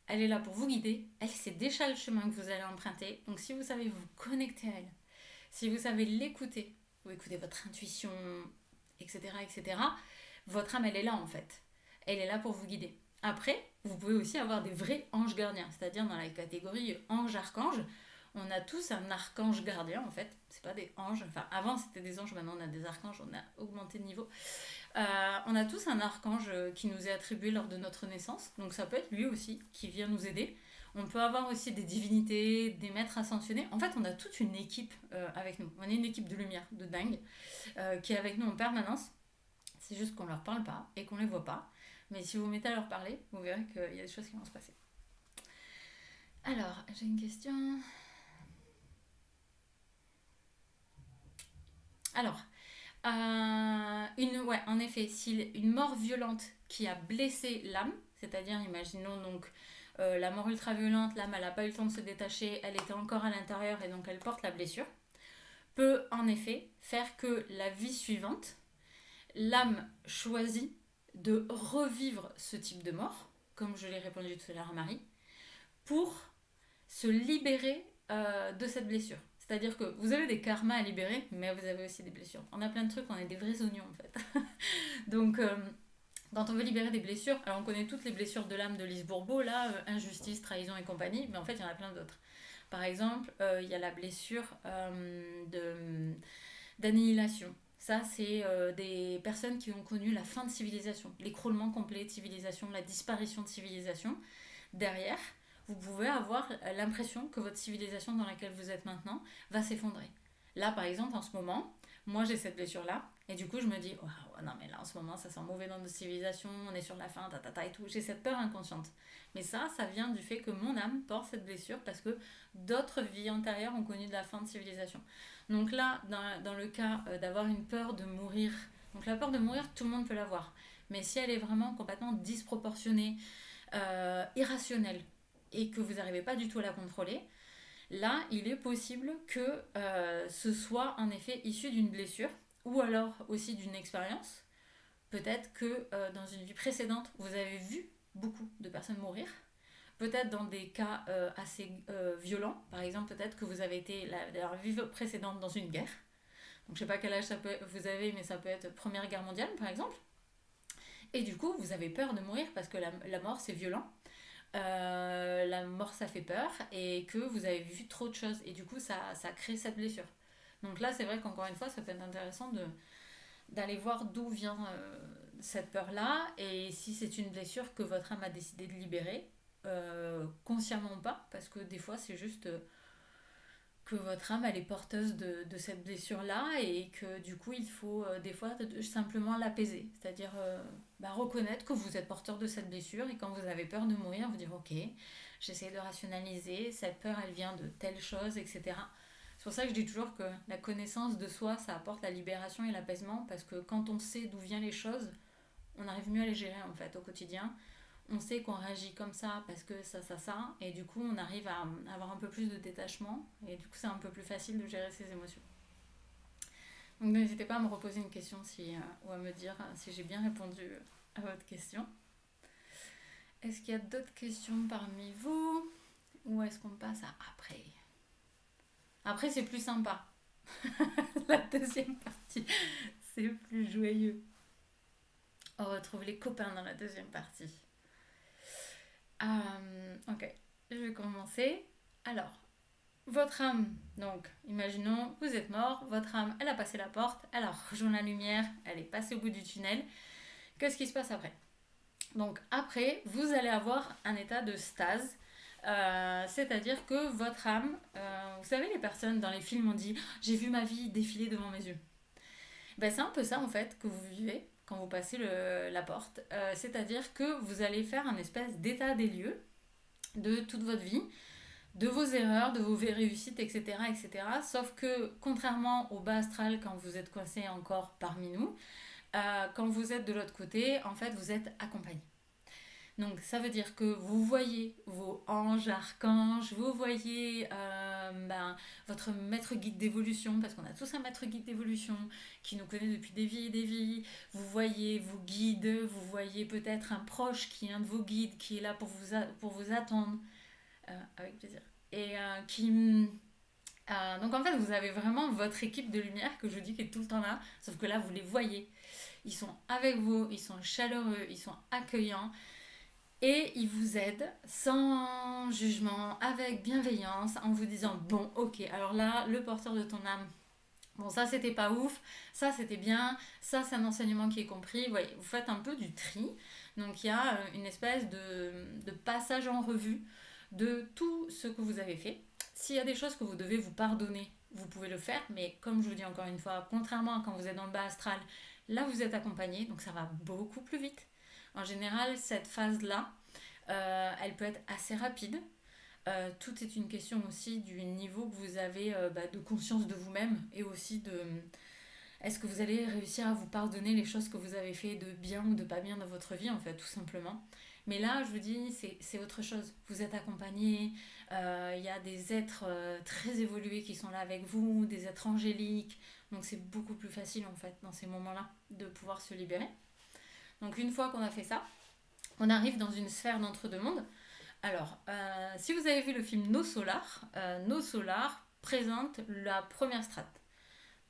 Elle est là pour vous guider, elle sait déjà le chemin que vous allez emprunter. Donc si vous savez vous connecter à elle, si vous savez l'écouter, vous écoutez votre intuition, etc., etc., votre âme, elle est là en fait. Elle est là pour vous guider. Après, vous pouvez aussi avoir des vrais anges gardiens, c'est-à-dire dans la catégorie ange-archange, on a tous un archange gardien en fait. C'est pas des anges, enfin avant c'était des anges, maintenant on a des archanges, on a augmenté de niveau. On a tous un archange qui nous est attribué lors de notre naissance, donc ça peut être lui aussi qui vient nous aider. On peut avoir aussi des divinités, des maîtres ascensionnés. En fait, on a toute une équipe avec nous. On est une équipe de lumière, de dingue, qui est avec nous en permanence. C'est juste qu'on leur parle pas et qu'on les voit pas. Mais si vous vous mettez à leur parler, vous verrez qu'il y a des choses qui vont se passer. Alors, j'ai une question. Alors, ouais, en effet, si une mort violente qui a blessé l'âme, c'est-à-dire, imaginons donc la mort ultra violente, l'âme elle n'a pas eu le temps de se détacher, elle était encore à l'intérieur et donc elle porte la blessure, peut en effet faire que la vie suivante, l'âme choisit de revivre ce type de mort, comme je l'ai répondu tout à l'heure à Marie, pour se libérer de cette blessure. C'est-à-dire que vous avez des karmas à libérer, mais vous avez aussi des blessures. On a plein de trucs, on est des vrais oignons en fait. Donc, quand on veut libérer des blessures, alors on connaît toutes les blessures de l'âme de Lise Bourbeau, là, injustice, trahison et compagnie, mais en fait, il y en a plein d'autres. Par exemple, il y a la blessure d'annihilation. Ça, c'est des personnes qui ont connu la fin de civilisation, l'écroulement complet de civilisation, la disparition de civilisation. Derrière, vous pouvez avoir l'impression que votre civilisation dans laquelle vous êtes maintenant va s'effondrer. Là, par exemple, en ce moment, moi j'ai cette blessure-là, et du coup je me dis, oh, non mais là en ce moment ça sent mauvais dans notre civilisation, on est sur la fin, et tout. J'ai cette peur inconsciente. Mais ça vient du fait que mon âme porte cette blessure parce que d'autres vies antérieures ont connu de la fin de civilisation. Donc là, dans le cas d'avoir une peur de mourir, donc la peur de mourir, tout le monde peut l'avoir. Mais si elle est vraiment complètement disproportionnée, irrationnelle, et que vous n'arrivez pas du tout à la contrôler, là, il est possible que ce soit en effet issu d'une blessure ou alors aussi d'une expérience. Peut-être que dans une vie précédente, vous avez vu beaucoup de personnes mourir. Peut-être dans des cas assez violents. Par exemple, peut-être que vous avez été la vie précédente dans une guerre. Donc, je ne sais pas quel âge vous avez, mais ça peut être Première Guerre mondiale, par exemple. Et du coup, vous avez peur de mourir parce que la mort, c'est violent. La mort ça fait peur et que vous avez vu trop de choses et du coup ça crée cette blessure. Donc là c'est vrai qu'encore une fois ça peut être intéressant d'aller voir d'où vient cette peur là et si c'est une blessure que votre âme a décidé de libérer, consciemment ou pas, parce que des fois c'est juste que votre âme elle est porteuse de cette blessure là et que du coup il faut des fois simplement l'apaiser, c'est-à-dire reconnaître que vous êtes porteur de cette blessure et quand vous avez peur de mourir vous dire ok, j'essaie de rationaliser, cette peur elle vient de telle chose, etc. C'est pour ça que je dis toujours que la connaissance de soi ça apporte la libération et l'apaisement, parce que quand on sait d'où viennent les choses on arrive mieux à les gérer en fait au quotidien. On sait qu'on réagit comme ça parce que ça, et du coup on arrive à avoir un peu plus de détachement, et du coup c'est un peu plus facile de gérer ses émotions. Donc n'hésitez pas à me reposer une question ou à me dire si j'ai bien répondu à votre question. Est-ce qu'il y a d'autres questions parmi vous, ou est-ce qu'on passe à après? Après c'est plus sympa. La deuxième partie, c'est plus joyeux. On retrouve les copains dans la deuxième partie. Ok, je vais commencer. Alors, votre âme, donc, imaginons, vous êtes mort, votre âme, elle a passé la porte, elle a rejoint la lumière, elle est passée au bout du tunnel. Qu'est-ce qui se passe après? Donc, après, vous allez avoir un état de stase, c'est-à-dire que votre âme, vous savez, les personnes dans les films ont dit j'ai vu ma vie défiler devant mes yeux. Ben, c'est un peu ça en fait que vous vivez quand vous passez la porte. C'est-à-dire que vous allez faire un espèce d'état des lieux de toute votre vie, de vos erreurs, de vos réussites, etc., etc. Sauf que contrairement au bas astral, quand vous êtes coincé encore parmi nous, quand vous êtes de l'autre côté, en fait, vous êtes accompagné. Donc ça veut dire que vous voyez vos anges, archanges, vous voyez votre maître guide d'évolution, parce qu'on a tous un maître guide d'évolution qui nous connaît depuis des vies et des vies. Vous voyez vos guides, vous voyez peut-être un proche qui est un de vos guides, qui est là pour vous attendre, avec plaisir. Et donc en fait vous avez vraiment votre équipe de lumière que je vous dis qui est tout le temps là, sauf que là vous les voyez. Ils sont avec vous, ils sont chaleureux, ils sont accueillants. Et il vous aide sans jugement, avec bienveillance, en vous disant bon, ok, alors là, le porteur de ton âme, bon, ça c'était pas ouf, ça c'était bien, ça c'est un enseignement qui est compris. Vous voyez, vous faites un peu du tri. Donc il y a une espèce de passage en revue de tout ce que vous avez fait. S'il y a des choses que vous devez vous pardonner, vous pouvez le faire, mais comme je vous dis encore une fois, contrairement à quand vous êtes dans le bas astral, là vous êtes accompagné, donc ça va beaucoup plus vite. En général, cette phase-là, elle peut être assez rapide. Tout est une question aussi du niveau que vous avez de conscience de vous-même, et aussi de est-ce que vous allez réussir à vous pardonner les choses que vous avez fait de bien ou de pas bien dans votre vie, en fait, tout simplement. Mais là, je vous dis, c'est autre chose. Vous êtes accompagné, il y a des êtres très évolués qui sont là avec vous, des êtres angéliques. Donc c'est beaucoup plus facile, en fait, dans ces moments-là, de pouvoir se libérer. Donc une fois qu'on a fait ça, on arrive dans une sphère d'entre-deux-mondes. Alors, si vous avez vu le film Nos Solar présente la première strate.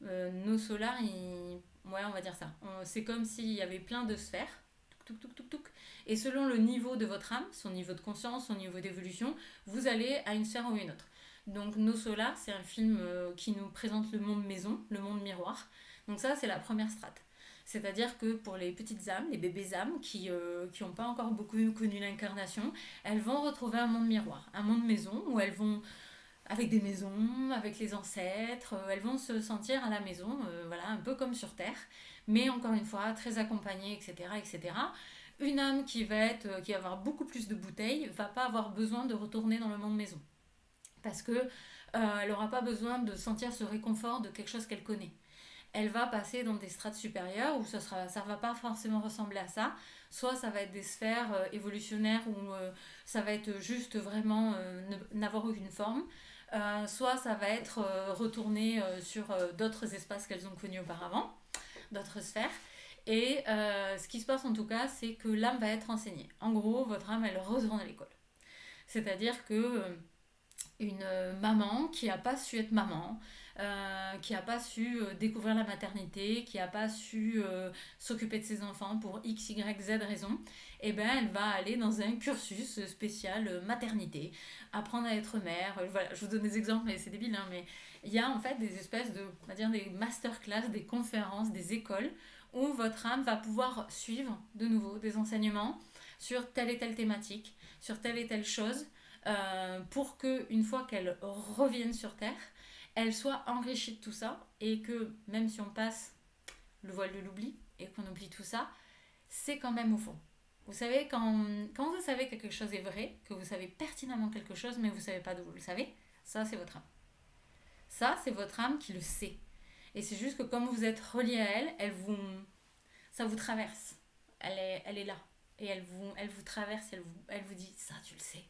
Nos Solar, ouais, on va dire ça. C'est comme s'il y avait plein de sphères. Touc, touc, touc, touc. Et selon le niveau de votre âme, son niveau de conscience, son niveau d'évolution, vous allez à une sphère ou une autre. Donc Nos Solar, c'est un film qui nous présente le monde maison, le monde miroir. Donc ça, c'est la première strate. C'est-à-dire que pour les petites âmes, les bébés âmes qui n'ont pas encore beaucoup connu l'incarnation, elles vont retrouver un monde miroir, un monde maison où elles vont, avec des maisons, avec les ancêtres, elles vont se sentir à la maison, voilà, un peu comme sur Terre, mais encore une fois, très accompagnées, etc., etc. Une âme qui va avoir beaucoup plus de bouteilles, va pas avoir besoin de retourner dans le monde maison. Parce que elle n'aura pas besoin de sentir ce réconfort de quelque chose qu'elle connaît. Elle va passer dans des strates supérieures où ça ne va pas forcément ressembler à ça. Soit ça va être des sphères évolutionnaires où ça va être juste vraiment n'avoir aucune forme. Soit ça va être retourné sur d'autres espaces qu'elles ont connus auparavant, d'autres sphères. Et ce qui se passe en tout cas, c'est que l'âme va être enseignée. En gros, votre âme, elle retourne à l'école. C'est-à-dire que une maman qui n'a pas su être maman, qui n'a pas su découvrir la maternité, qui n'a pas su s'occuper de ses enfants pour X, Y, Z raison, eh ben, elle va aller dans un cursus spécial maternité, apprendre à être mère. Voilà, je vous donne des exemples, mais c'est débile, hein, mais il y a en fait des espèces de, on va dire, des masterclass, des conférences, des écoles où votre âme va pouvoir suivre de nouveau des enseignements sur telle et telle thématique, sur telle et telle chose, pour qu'une fois qu'elle revienne sur Terre, elle soit enrichie de tout ça et que même si on passe le voile de l'oubli et qu'on oublie tout ça, c'est quand même au fond. Vous savez, quand vous savez que quelque chose est vrai, que vous savez pertinemment quelque chose, mais vous ne savez pas d'où vous le savez, ça c'est votre âme. Ça c'est votre âme qui le sait. Et c'est juste que comme vous êtes relié à elle, ça vous traverse. Elle est là. Et elle vous traverse, elle vous dit, ça tu le sais.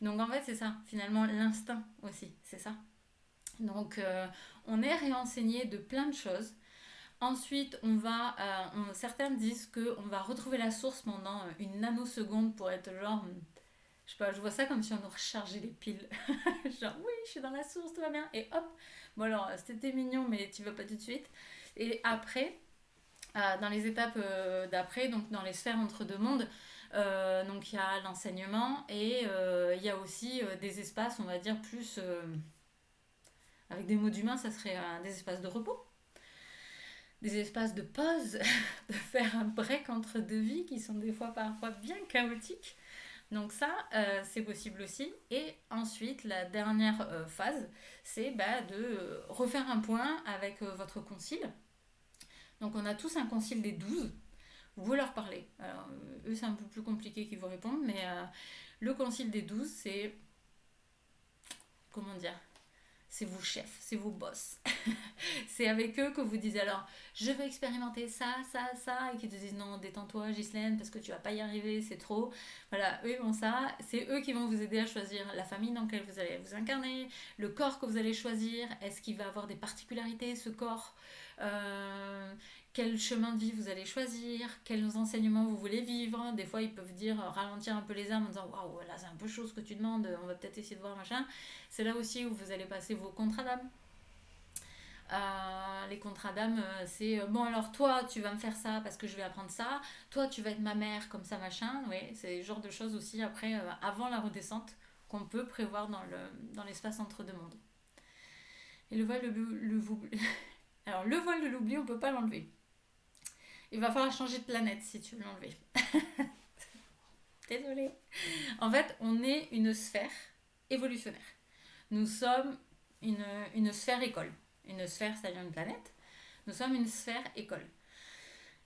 Donc en fait c'est ça, finalement l'instinct aussi, c'est ça. Donc on est réenseigné de plein de choses. Ensuite certains disent qu'on va retrouver la source pendant une nanoseconde pour être genre, je sais pas, je vois ça comme si on nous rechargeait les piles. Genre oui, je suis dans la source, tout va bien. Et hop, bon alors c'était mignon mais tu vas pas tout de suite. Et après, dans les étapes d'après, donc dans les sphères entre deux mondes, donc il y a l'enseignement et il y a aussi des espaces, on va dire, plus avec des mots d'humain, ça serait des espaces de repos, des espaces de pause, de faire un break entre deux vies qui sont des fois parfois bien chaotiques. Donc ça, c'est possible aussi. Et ensuite, la dernière phase, c'est de refaire un point avec votre concile. Donc on a tous un concile des 12. Vous pouvez leur parler. Alors, eux, c'est un peu plus compliqué qu'ils vous répondent, mais le concile des 12, c'est... Comment dire? C'est vos chefs, c'est vos boss. C'est avec eux que vous dites alors, je veux expérimenter ça, ça, ça, et qu'ils te disent non, détends-toi, Ghislaine, parce que tu vas pas y arriver, c'est trop. Voilà, eux ils vont ça. C'est eux qui vont vous aider à choisir la famille dans laquelle vous allez vous incarner, le corps que vous allez choisir, est-ce qu'il va avoir des particularités, ce corps, quel chemin de vie vous allez choisir, quels enseignements vous voulez vivre. Des fois, ils peuvent dire ralentir un peu les âmes en disant waouh, là c'est un peu chaud ce que tu demandes, on va peut-être essayer de voir machin. C'est là aussi où vous allez passer vos contrats d'âme. Les contrats d'âme, c'est bon, alors toi tu vas me faire ça parce que je vais apprendre ça, toi tu vas être ma mère comme ça machin. Oui, c'est le genre de choses aussi après, avant la redescente, qu'on peut prévoir dans l'espace entre deux mondes. Et le voile alors le voile de l'oubli, on peut pas l'enlever. Il va falloir changer de planète si tu veux l'enlever. Désolée. En fait, on est une sphère évolutionnaire. Nous sommes une sphère école. Une sphère, c'est-à-dire une planète. Nous sommes une sphère école.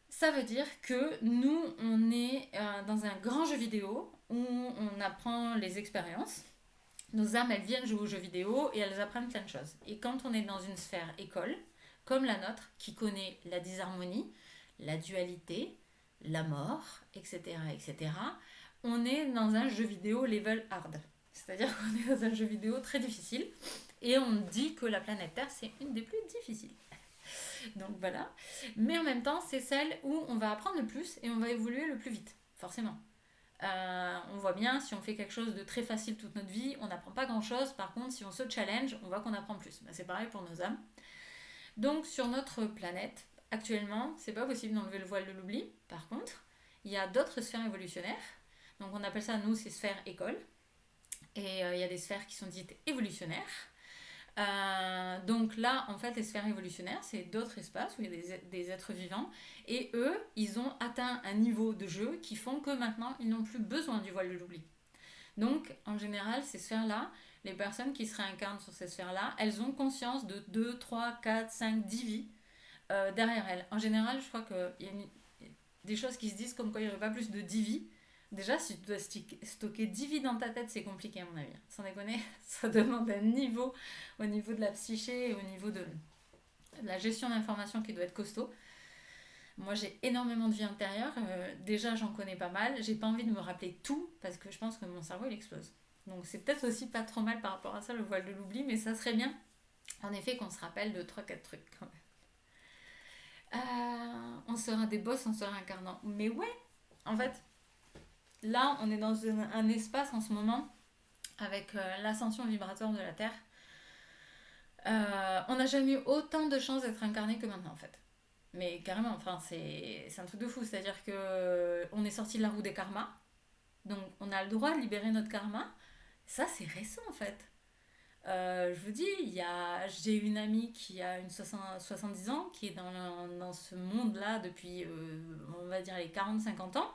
Ça veut dire que nous, on est dans un grand jeu vidéo où on apprend les expériences. Nos âmes, elles viennent jouer aux jeux vidéo et elles apprennent plein de choses. Et quand on est dans une sphère école, comme la nôtre, qui connaît la disharmonie, la dualité, la mort, etc., etc., on est dans un jeu vidéo level hard. C'est-à-dire qu'on est dans un jeu vidéo très difficile et on dit que la planète Terre, c'est une des plus difficiles. Donc voilà. Mais en même temps, c'est celle où on va apprendre le plus et on va évoluer le plus vite, forcément. On voit bien, si on fait quelque chose de très facile toute notre vie, on n'apprend pas grand-chose. Par contre, si on se challenge, on voit qu'on apprend plus. C'est pareil pour nos âmes. Donc sur notre planète, actuellement, c'est pas possible d'enlever le voile de l'oubli. Par contre, il y a d'autres sphères évolutionnaires. Donc on appelle ça, nous, ces sphères écoles. Et il y a des sphères qui sont dites évolutionnaires. Donc là, en fait, les sphères évolutionnaires, c'est d'autres espaces où il y a des êtres vivants. Et eux, ils ont atteint un niveau de jeu qui font que maintenant, ils n'ont plus besoin du voile de l'oubli. Donc, en général, ces sphères-là, les personnes qui se réincarnent sur ces sphères-là, elles ont conscience de 2, 3, 4, 5, 10 vies derrière elles. En général, je crois qu'il y a des choses qui se disent comme quoi il n'y aurait pas plus de 10 vies. Déjà, si tu dois stocker 10 vies dans ta tête, c'est compliqué à mon avis. Sans déconner, ça demande un niveau au niveau de la psyché et au niveau de la gestion d'informations qui doit être costaud. Moi, j'ai énormément de vie intérieure. Déjà, j'en connais pas mal. J'ai pas envie de me rappeler tout parce que je pense que mon cerveau, il explose. Donc, c'est peut-être aussi pas trop mal par rapport à ça, le voile de l'oubli, mais ça serait bien, en effet, qu'on se rappelle de 3-4 trucs quand même. On sera des boss en se réincarnant. Mais ouais, en fait, là, on est dans un espace en ce moment avec l'ascension vibratoire de la Terre. On n'a jamais eu autant de chances d'être incarné que maintenant, en fait. Mais carrément, enfin, c'est un truc de fou. C'est-à-dire que on est sorti de la roue des karmas. Donc, on a le droit de libérer notre karma. Ça, c'est récent, en fait. Je vous dis, j'ai une amie qui a 70 ans, qui est dans ce monde-là depuis, on va dire, les 40-50 ans.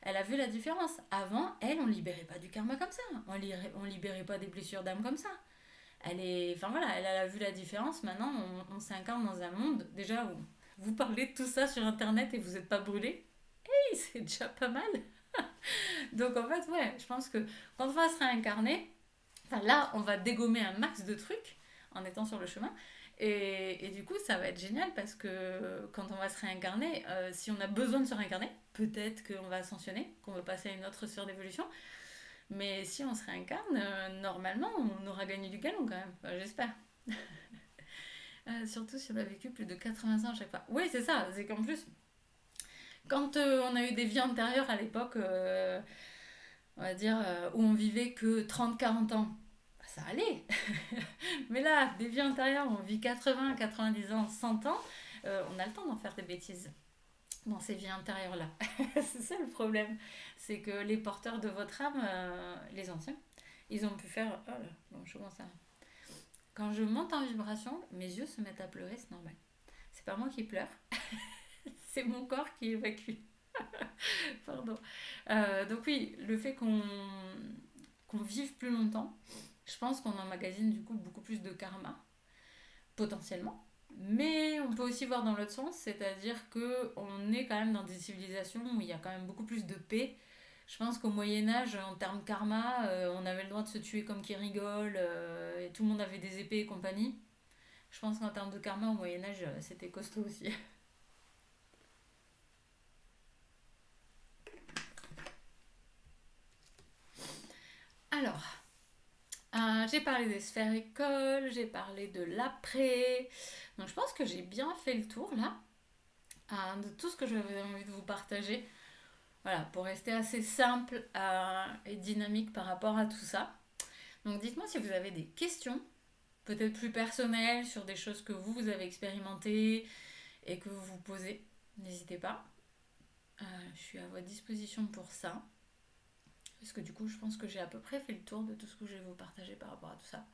Elle a vu la différence. Avant, elle, on libérait pas du karma comme ça. On libérait pas des blessures d'âme comme ça. Enfin voilà, elle a vu la différence. Maintenant, on s'incarne dans un monde déjà où vous parlez de tout ça sur internet et vous n'êtes pas brûlé. Hey, c'est déjà pas mal. Donc en fait, ouais, je pense que quand on va se réincarner, enfin là, on va dégommer un max de trucs en étant sur le chemin. Et du coup, ça va être génial parce que quand on va se réincarner, si on a besoin de se réincarner, peut-être qu'on va ascensionner, qu'on va passer à une autre sphère d'évolution. Mais si on se réincarne, normalement, on aura gagné du galon quand même. Enfin, j'espère. Surtout si on a vécu plus de 80 ans à chaque fois. Oui, c'est ça. C'est qu'en plus, quand on a eu des vies antérieures à l'époque, on va dire, où on vivait que 30-40 ans, bah, ça allait. Mais là, des vies antérieures où on vit 80, 90 ans, 100 ans, on a le temps d'en faire des bêtises dans ces vies intérieures-là. C'est ça le problème. C'est que les porteurs de votre âme, les anciens, ils ont pu faire... Oh là, bon, je commence à... Quand je monte en vibration, mes yeux se mettent à pleurer, c'est normal. C'est pas moi qui pleure, c'est mon corps qui évacue. Pardon. Donc oui, le fait qu'on vive plus longtemps, je pense qu'on emmagasine du coup beaucoup plus de karma, potentiellement. Mais on peut aussi voir dans l'autre sens, c'est-à-dire qu'on est quand même dans des civilisations où il y a quand même beaucoup plus de paix. Je pense qu'au Moyen-Âge, en termes de karma, on avait le droit de se tuer comme qui rigole, et tout le monde avait des épées et compagnie. Je pense qu'en termes de karma, au Moyen-Âge, c'était costaud aussi. Alors, j'ai parlé des sphères écoles, j'ai parlé de l'après. Donc je pense que j'ai bien fait le tour là, de tout ce que j'avais envie de vous partager. Voilà, pour rester assez simple et dynamique par rapport à tout ça. Donc dites-moi si vous avez des questions, peut-être plus personnelles, sur des choses que vous avez expérimentées et que vous vous posez. N'hésitez pas. Je suis à votre disposition pour ça. Parce que du coup, je pense que j'ai à peu près fait le tour de tout ce que je vais vous partager par rapport à tout ça.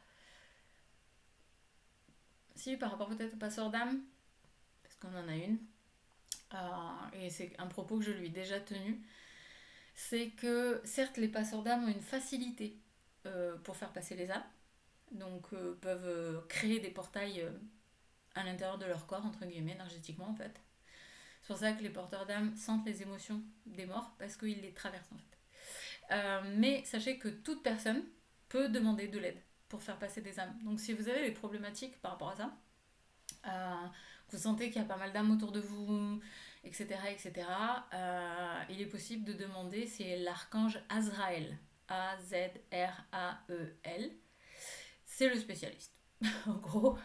Si, par rapport peut-être au passeur d'âme, parce qu'on en a une, et c'est un propos que je lui ai déjà tenu, c'est que certes, les passeurs d'âme ont une facilité pour faire passer les âmes, donc peuvent créer des portails à l'intérieur de leur corps, entre guillemets, énergétiquement en fait. C'est pour ça que les porteurs d'âme sentent les émotions des morts, parce qu'ils les traversent en fait. Mais sachez que toute personne peut demander de l'aide pour faire passer des âmes. Donc si vous avez des problématiques par rapport à ça, vous sentez qu'il y a pas mal d'âmes autour de vous, etc., etc., il est possible de demander, c'est l'archange Azraël, Azrael, c'est le spécialiste. En gros,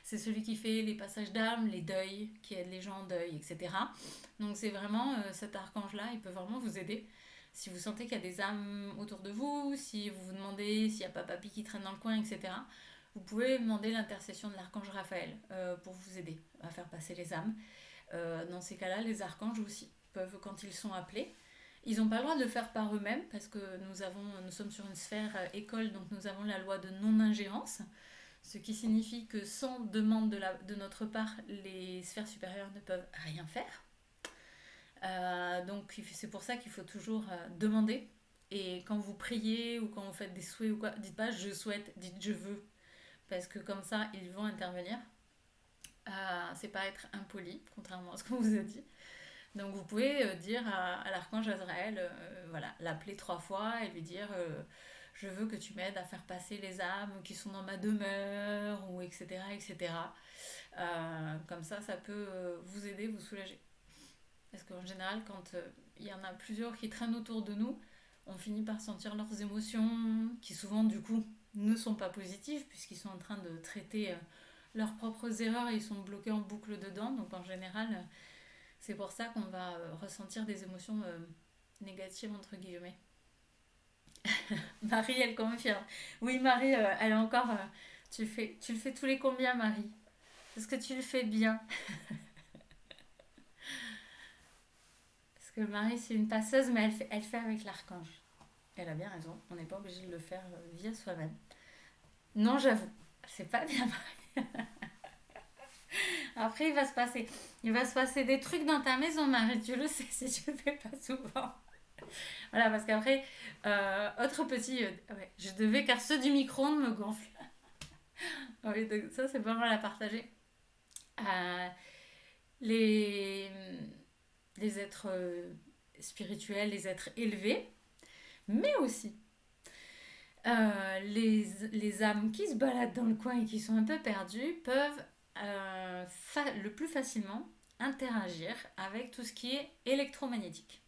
c'est celui qui fait les passages d'âme, les deuils, qui aide les gens en deuil, etc. Donc c'est vraiment cet archange-là, il peut vraiment vous aider. Si vous sentez qu'il y a des âmes autour de vous, si vous vous demandez s'il n'y a pas papy qui traîne dans le coin, etc., vous pouvez demander l'intercession de l'archange Raphaël pour vous aider à faire passer les âmes. Dans ces cas-là, les archanges aussi peuvent, quand ils sont appelés, ils n'ont pas le droit de le faire par eux-mêmes parce que nous sommes sur une sphère école, donc nous avons la loi de non-ingérence, ce qui signifie que sans demande de notre part, les sphères supérieures ne peuvent rien faire. Donc c'est pour ça qu'il faut toujours demander. Et quand vous priez ou quand vous faites des souhaits ou quoi, dites pas je souhaite, dites je veux. Parce que comme ça, ils vont intervenir. C'est pas être impoli, contrairement à ce qu'on vous a dit. Donc vous pouvez dire à l'archange Azraël, voilà, l'appeler 3 fois et lui dire je veux que tu m'aides à faire passer les âmes qui sont dans ma demeure, ou etc. etc. Comme ça peut vous aider, vous soulager. Parce qu'en général, quand il y en a plusieurs qui traînent autour de nous, on finit par sentir leurs émotions, qui souvent du coup ne sont pas positives, puisqu'ils sont en train de traiter leurs propres erreurs et ils sont bloqués en boucle dedans. Donc en général, c'est pour ça qu'on va ressentir des émotions négatives, entre guillemets. Marie, elle confirme. Oui, Marie, elle est encore. Tu le fais tous les combien, Marie? Parce que tu le fais bien. Parce que Marie, c'est une passeuse, mais elle fait avec l'archange. Elle a bien raison. On n'est pas obligé de le faire via soi-même. Non, j'avoue. C'est pas bien, Marie. Après, il va se passer des trucs dans ta maison, Marie. Tu le sais si tu le fais pas souvent. Voilà, parce qu'après, autre petit. Ouais, je devais, car ceux du micro-ondes me gonflent. Oui, donc ça, c'est pas mal à partager. Euh, les, les êtres spirituels, les êtres élevés, mais aussi les âmes qui se baladent dans le coin et qui sont un peu perdues peuvent le plus facilement interagir avec tout ce qui est électromagnétique.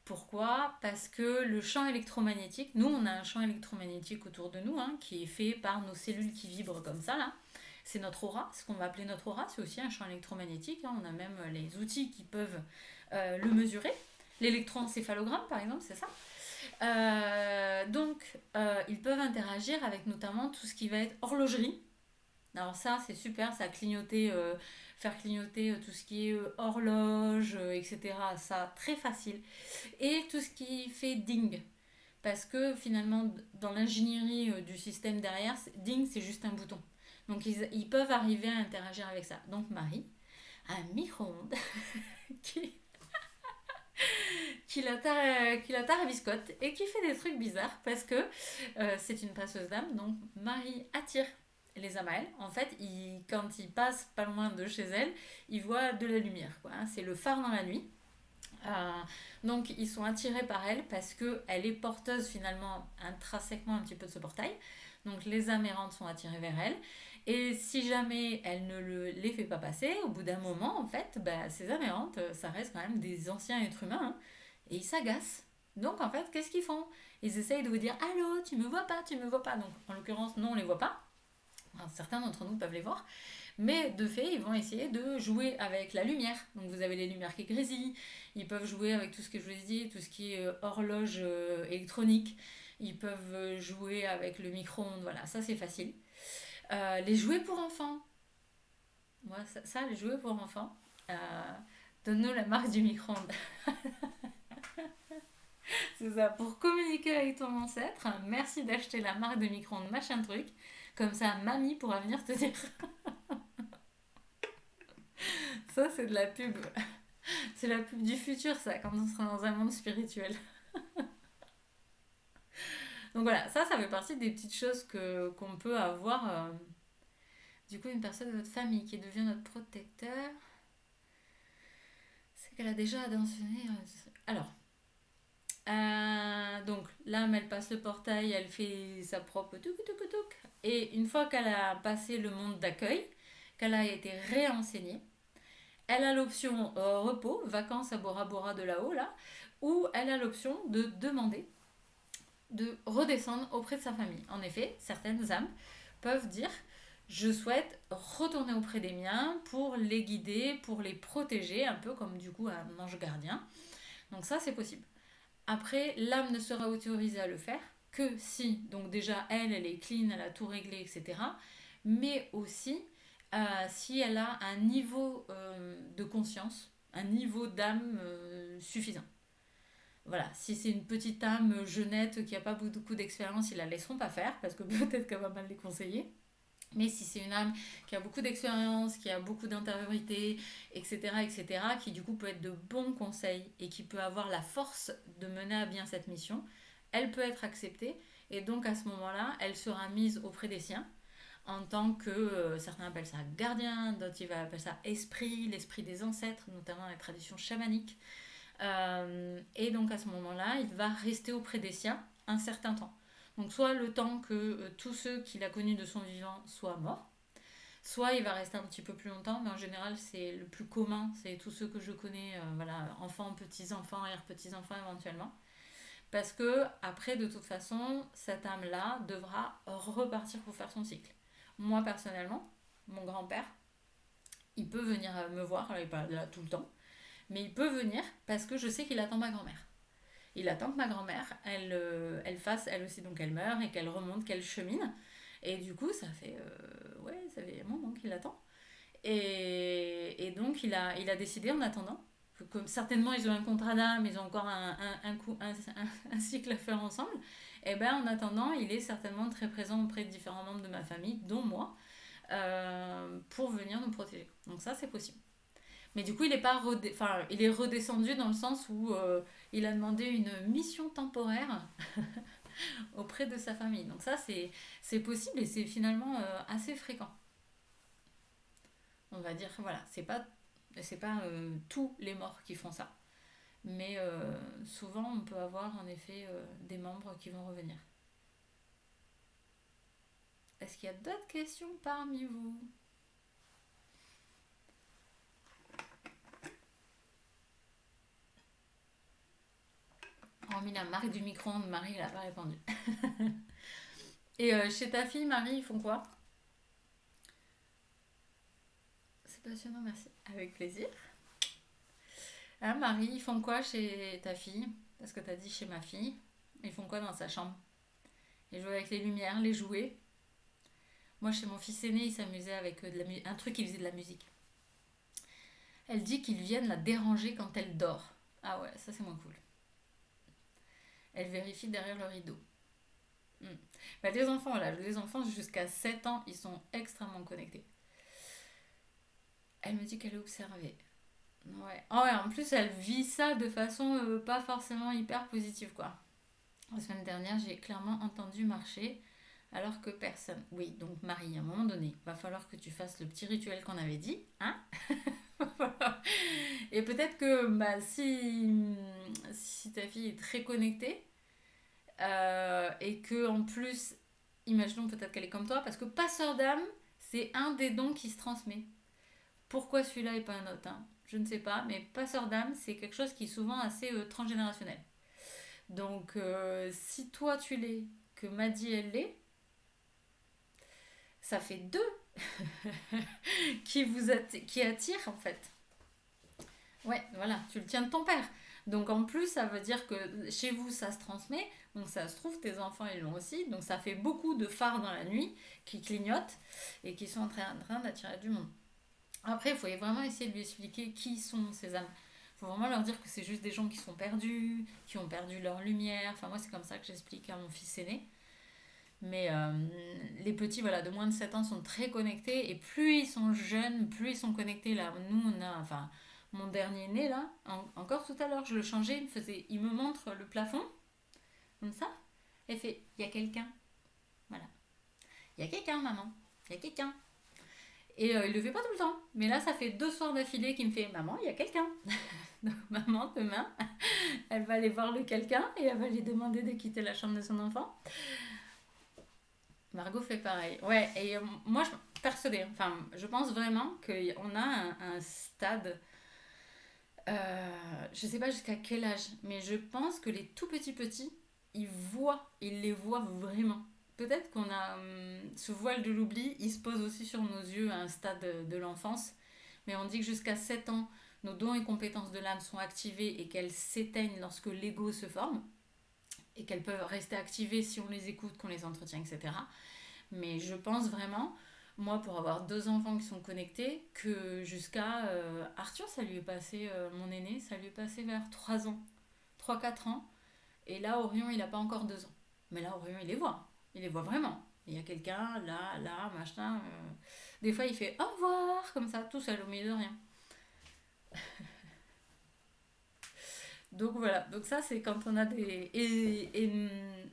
Pourquoi? Parce que le champ électromagnétique, nous on a un champ électromagnétique autour de nous qui est fait par nos cellules qui vibrent comme ça là. C'est notre aura, ce qu'on va appeler notre aura, c'est aussi un champ électromagnétique. On a même les outils qui peuvent le mesurer. L'électroencéphalogramme par exemple, c'est ça. Donc ils peuvent interagir avec notamment tout ce qui va être horlogerie. Alors ça c'est super, ça faire clignoter tout ce qui est horloge, etc. Ça très facile. Et tout ce qui fait ding. Parce que finalement dans l'ingénierie du système derrière, ding c'est juste un bouton. Donc ils peuvent arriver à interagir avec ça. Donc Marie, un micro-ondes qui qui la tarabiscote et qui fait des trucs bizarres parce que c'est une passeuse d'âme. Donc Marie attire les âmes à elle. En fait, quand il passe pas loin de chez elle, il voit de la lumière, quoi. C'est le phare dans la nuit. Euh, donc ils sont attirés par elle parce qu'elle est porteuse finalement intrinsèquement un petit peu de ce portail. Donc les âmes errantes sont attirées vers elle. Et si jamais elle ne les fait pas passer, au bout d'un moment, en fait, bah, ces âmes errantes, ça reste quand même des anciens êtres humains. Et ils s'agacent. Donc en fait, qu'est-ce qu'ils font? Ils essayent de vous dire allô, tu me vois pas, tu me vois pas. Donc en l'occurrence, non, on les voit pas. Enfin, certains d'entre nous peuvent les voir. Mais de fait, ils vont essayer de jouer avec la lumière. Donc vous avez les lumières qui grésillent. Ils peuvent jouer avec tout ce que je vous ai dit, tout ce qui est horloge électronique. Ils peuvent jouer avec le micro-ondes. Voilà, ça c'est facile. Les jouets pour enfants. Moi, ça, les jouets pour enfants. Euh, Donne-nous la marque du micro-ondes. C'est ça, pour communiquer avec ton ancêtre, merci d'acheter la marque de micro-ondes machin truc. Comme ça, mamie pourra venir te dire. Ça, c'est de la pub. C'est la pub du futur, ça, quand on sera dans un monde spirituel. Donc voilà, ça fait partie des petites choses qu'on peut avoir. Du coup, une personne de notre famille qui devient notre protecteur, c'est qu'elle a déjà attentionné. Alors, donc l'âme, elle passe le portail, elle fait sa propre touk touk touk. Et une fois qu'elle a passé le monde d'accueil, qu'elle a été réenseignée, elle a l'option repos, vacances à Bora Bora de là-haut, là, ou elle a l'option de demander de redescendre auprès de sa famille. En effet, certaines âmes peuvent dire je souhaite retourner auprès des miens pour les guider, pour les protéger, un peu comme du coup un ange gardien. Donc ça, c'est possible. Après, l'âme ne sera autorisée à le faire que si, donc déjà, elle est clean, elle a tout réglé, etc. Mais aussi si elle a un niveau de conscience, un niveau d'âme suffisant. Voilà, si c'est une petite âme jeunette qui n'a pas beaucoup d'expérience, ils la laisseront pas faire parce que peut-être qu'elle va mal les conseiller. Mais si c'est une âme qui a beaucoup d'expérience, qui a beaucoup d'intériorité, etc., etc., qui du coup peut être de bons conseils et qui peut avoir la force de mener à bien cette mission, elle peut être acceptée et donc à ce moment-là, elle sera mise auprès des siens en tant que, certains appellent ça gardien, d'autres ils appellent ça esprit, l'esprit des ancêtres, notamment dans les traditions chamaniques. Et donc à ce moment-là, il va rester auprès des siens un certain temps. Donc soit le temps que tous ceux qu'il a connus de son vivant soient morts, soit il va rester un petit peu plus longtemps, mais en général c'est le plus commun, c'est tous ceux que je connais, voilà, enfants, petits-enfants, arrière-petits-enfants éventuellement. Parce que après, de toute façon, cette âme-là devra repartir pour faire son cycle. Moi personnellement, mon grand-père, il peut venir me voir, il n'est pas là tout le temps, mais il peut venir parce que je sais qu'il attend ma grand-mère. Il attend que ma grand-mère, elle fasse, elle aussi, donc elle meurt et qu'elle remonte, qu'elle chemine. Et du coup, ouais, ça fait un moment qu'il attend. Et donc, il a décidé en attendant, que comme certainement ils ont un contrat d'âme, ils ont encore un cycle à faire ensemble, et ben en attendant, il est certainement très présent auprès de différents membres de ma famille, dont moi, pour venir nous protéger. Donc ça, c'est possible. Mais du coup, il est pas il est redescendu dans le sens où il a demandé une mission temporaire auprès de sa famille. Donc ça, c'est possible et c'est finalement assez fréquent. On va dire, voilà, c'est pas tous les morts qui font ça. Mais souvent, on peut avoir en effet des membres qui vont revenir. Est-ce qu'il y a d'autres questions parmi vous? Hormis la marque du micro-ondes, Marie, elle n'a pas répondu. Et chez ta fille, Marie, ils font quoi? C'est passionnant, merci. Avec plaisir. Ah, Marie, ils font quoi chez ta fille? Parce que t'as dit chez ma fille. Ils font quoi dans sa chambre? Ils jouent avec les lumières, les jouets. Moi, chez mon fils aîné, il s'amusait avec un truc qui faisait de la musique. Elle dit qu'ils viennent la déranger quand elle dort. Ah ouais, ça c'est moins cool. Elle vérifie derrière le rideau. Hmm. Bah, les enfants, voilà, les enfants jusqu'à 7 ans, ils sont extrêmement connectés. Elle me dit qu'elle est observée. Ouais. Oh ouais, en plus, elle vit ça de façon pas forcément hyper positive, quoi. La semaine dernière, j'ai clairement entendu marcher alors que personne. Oui, donc Marie, à un moment donné, va falloir que tu fasses le petit rituel qu'on avait dit, hein. Et peut-être que bah, si ta fille est très connectée et que en plus, imaginons peut-être qu'elle est comme toi, parce que passeur d'âme, c'est un des dons qui se transmet. Pourquoi celui-là et pas un autre, hein? Je ne sais pas, mais passeur d'âme, c'est quelque chose qui est souvent assez transgénérationnel. Donc, si toi tu l'es, que Maddy elle l'est, ça fait deux qui attirent en fait. Ouais, voilà, tu le tiens de ton père. Donc en plus, ça veut dire que chez vous, ça se transmet. Donc ça se trouve, tes enfants, ils l'ont aussi. Donc ça fait beaucoup de phares dans la nuit qui clignotent et qui sont en train d'attirer du monde. Après, il faut vraiment essayer de lui expliquer qui sont ces âmes. Il faut vraiment leur dire que c'est juste des gens qui sont perdus, qui ont perdu leur lumière. Enfin, moi, c'est comme ça que j'explique à mon fils aîné. Mais les petits, voilà, de moins de 7 ans sont très connectés. Et plus ils sont jeunes, plus ils sont connectés. Là, nous, on a, enfin, mon dernier né, là, encore tout à l'heure, je le changeais, il me montre le plafond, comme ça. Et fait, il y a quelqu'un. Voilà. Il y a quelqu'un, maman. Il y a quelqu'un. Et il le fait pas tout le temps. Mais là, ça fait 2 soirs d'affilée qu'il me fait maman, il y a quelqu'un. Donc, maman, demain, elle va aller voir le quelqu'un et elle va lui demander de quitter la chambre de son enfant. Margot fait pareil. Ouais, et moi, persuadée, enfin, je pense vraiment qu'on a un stade, je sais pas jusqu'à quel âge, mais je pense que les tout petits petits, ils les voient vraiment. peut-être qu'on a ce voile de l'oubli, il se pose aussi sur nos yeux à un stade de l'enfance. Mais on dit que jusqu'à 7 ans, nos dons et compétences de l'âme sont activés et qu'elles s'éteignent lorsque l'ego se forme. Et qu'elles peuvent rester activées si on les écoute, qu'on les entretient, etc. Mais je pense vraiment, moi pour avoir 2 enfants qui sont connectés, que jusqu'à Arthur, ça lui est passé, mon aîné, ça lui est passé vers 3 ans, 3 4 ans. Et là, Orion, il n'a pas encore 2 ans. Mais là, Orion, il les voit. Il les voit vraiment. Il y a quelqu'un, là, machin. Des fois, il fait au revoir, comme ça, tout seul, au milieu de rien. Donc voilà, donc ça c'est quand on a des... Et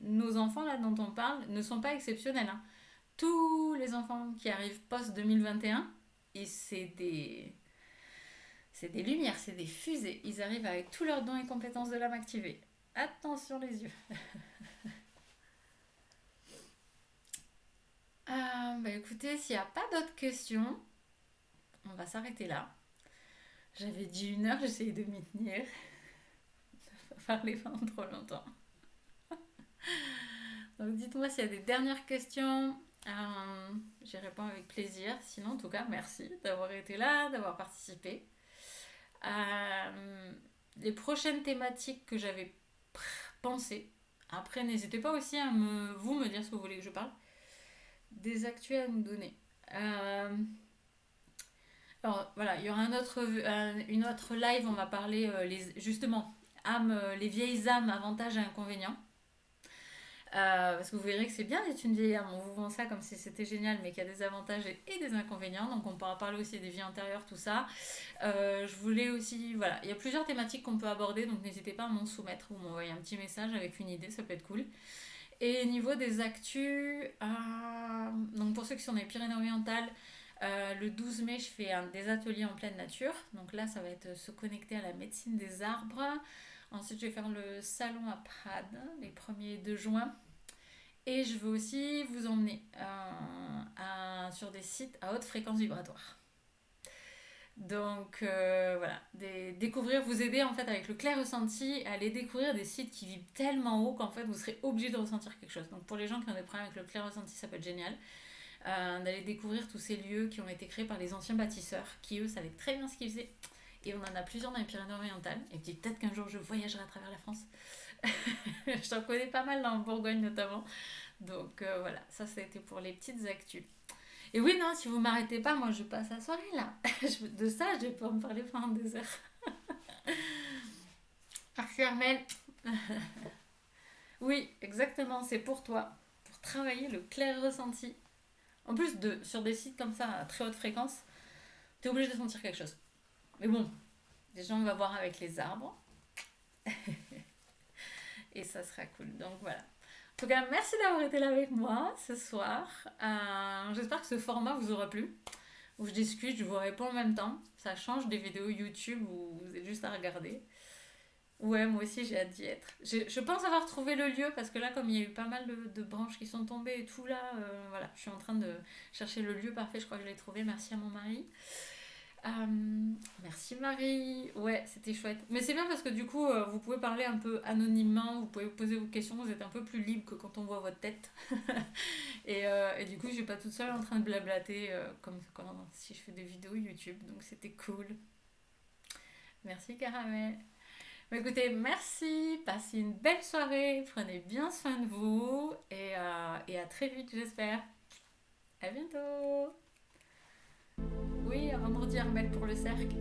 nos enfants là dont on parle ne sont pas exceptionnels, hein. Tous les enfants qui arrivent post-2021, et c'est des lumières, c'est des fusées. Ils arrivent avec tous leurs dons et compétences de l'âme activés. Attention les yeux. Bah écoutez, s'il n'y a pas d'autres questions, on va s'arrêter là. J'avais dit 1 heure, j'essayais de m'y tenir. Pas parler pendant trop longtemps. Donc dites-moi s'il y a des dernières questions. J'y réponds avec plaisir. Sinon, en tout cas, merci d'avoir été là, d'avoir participé. Les prochaines thématiques que j'avais pensées. Après, n'hésitez pas aussi à me dire ce que vous voulez que je parle. Des actus à nous donner. Alors voilà, il y aura une autre live, on va parler justement les vieilles âmes, avantages et inconvénients. Parce que vous verrez que c'est bien d'être une vieille âme, on vous vend ça comme si c'était génial, mais qu'il y a des avantages et des inconvénients, donc on pourra parler aussi des vies antérieures, tout ça. Je voulais aussi, voilà, il y a plusieurs thématiques qu'on peut aborder, donc n'hésitez pas à m'en soumettre ou m'envoyer un petit message avec une idée, ça peut être cool. Et niveau des actus, donc pour ceux qui sont dans les Pyrénées-Orientales, le 12 mai, je fais des ateliers en pleine nature. Donc là, ça va être se connecter à la médecine des arbres. Ensuite, je vais faire le salon à Prades, les 1er et 2 juin. Et je veux aussi vous emmener sur des sites à haute fréquence vibratoire. Donc voilà, découvrir, vous aider en fait avec le clair ressenti à aller découvrir des sites qui vibrent tellement haut qu'en fait vous serez obligé de ressentir quelque chose. Donc pour les gens qui ont des problèmes avec le clair ressenti, ça peut être génial. D'aller découvrir tous ces lieux qui ont été créés par les anciens bâtisseurs, qui eux savaient très bien ce qu'ils faisaient. Et on en a plusieurs dans les Pyrénées-Orientales. Et puis peut-être qu'un jour je voyagerai à travers la France. Je t'en connais pas mal dans Bourgogne notamment. Donc voilà, ça a été pour les petites actus. Et oui, non, si vous m'arrêtez pas, moi je passe la soirée là. De ça, je vais pouvoir me parler pendant des heures. Merci Armel. Oui, exactement, c'est pour toi. Pour travailler le clair ressenti. En plus, sur des sites comme ça, à très haute fréquence, t'es obligé de sentir quelque chose. Mais bon, déjà on va voir avec les arbres. Et ça sera cool. Donc voilà. En tout cas, merci d'avoir été là avec moi ce soir. J'espère que ce format vous aura plu. Où je discute, je vous réponds en même temps. Ça change des vidéos YouTube où vous êtes juste à regarder. Ouais, moi aussi j'ai hâte d'y être. Je pense avoir trouvé le lieu parce que là, comme il y a eu pas mal de branches qui sont tombées et tout là, voilà, je suis en train de chercher le lieu parfait. Je crois que je l'ai trouvé. Merci à mon mari. Merci Marie. Ouais, c'était chouette. Mais c'est bien parce que du coup, vous pouvez parler un peu anonymement, vous pouvez poser vos questions, vous êtes un peu plus libre que quand on voit votre tête. Et du coup, je suis pas toute seule en train de blablater comme si je fais des vidéos YouTube. Donc c'était cool. Merci Caramel. Bah, écoutez, merci. Passez une belle soirée. Prenez bien soin de vous. Et à très vite, j'espère. À bientôt. Oui, à vendredi Armel pour le cercle.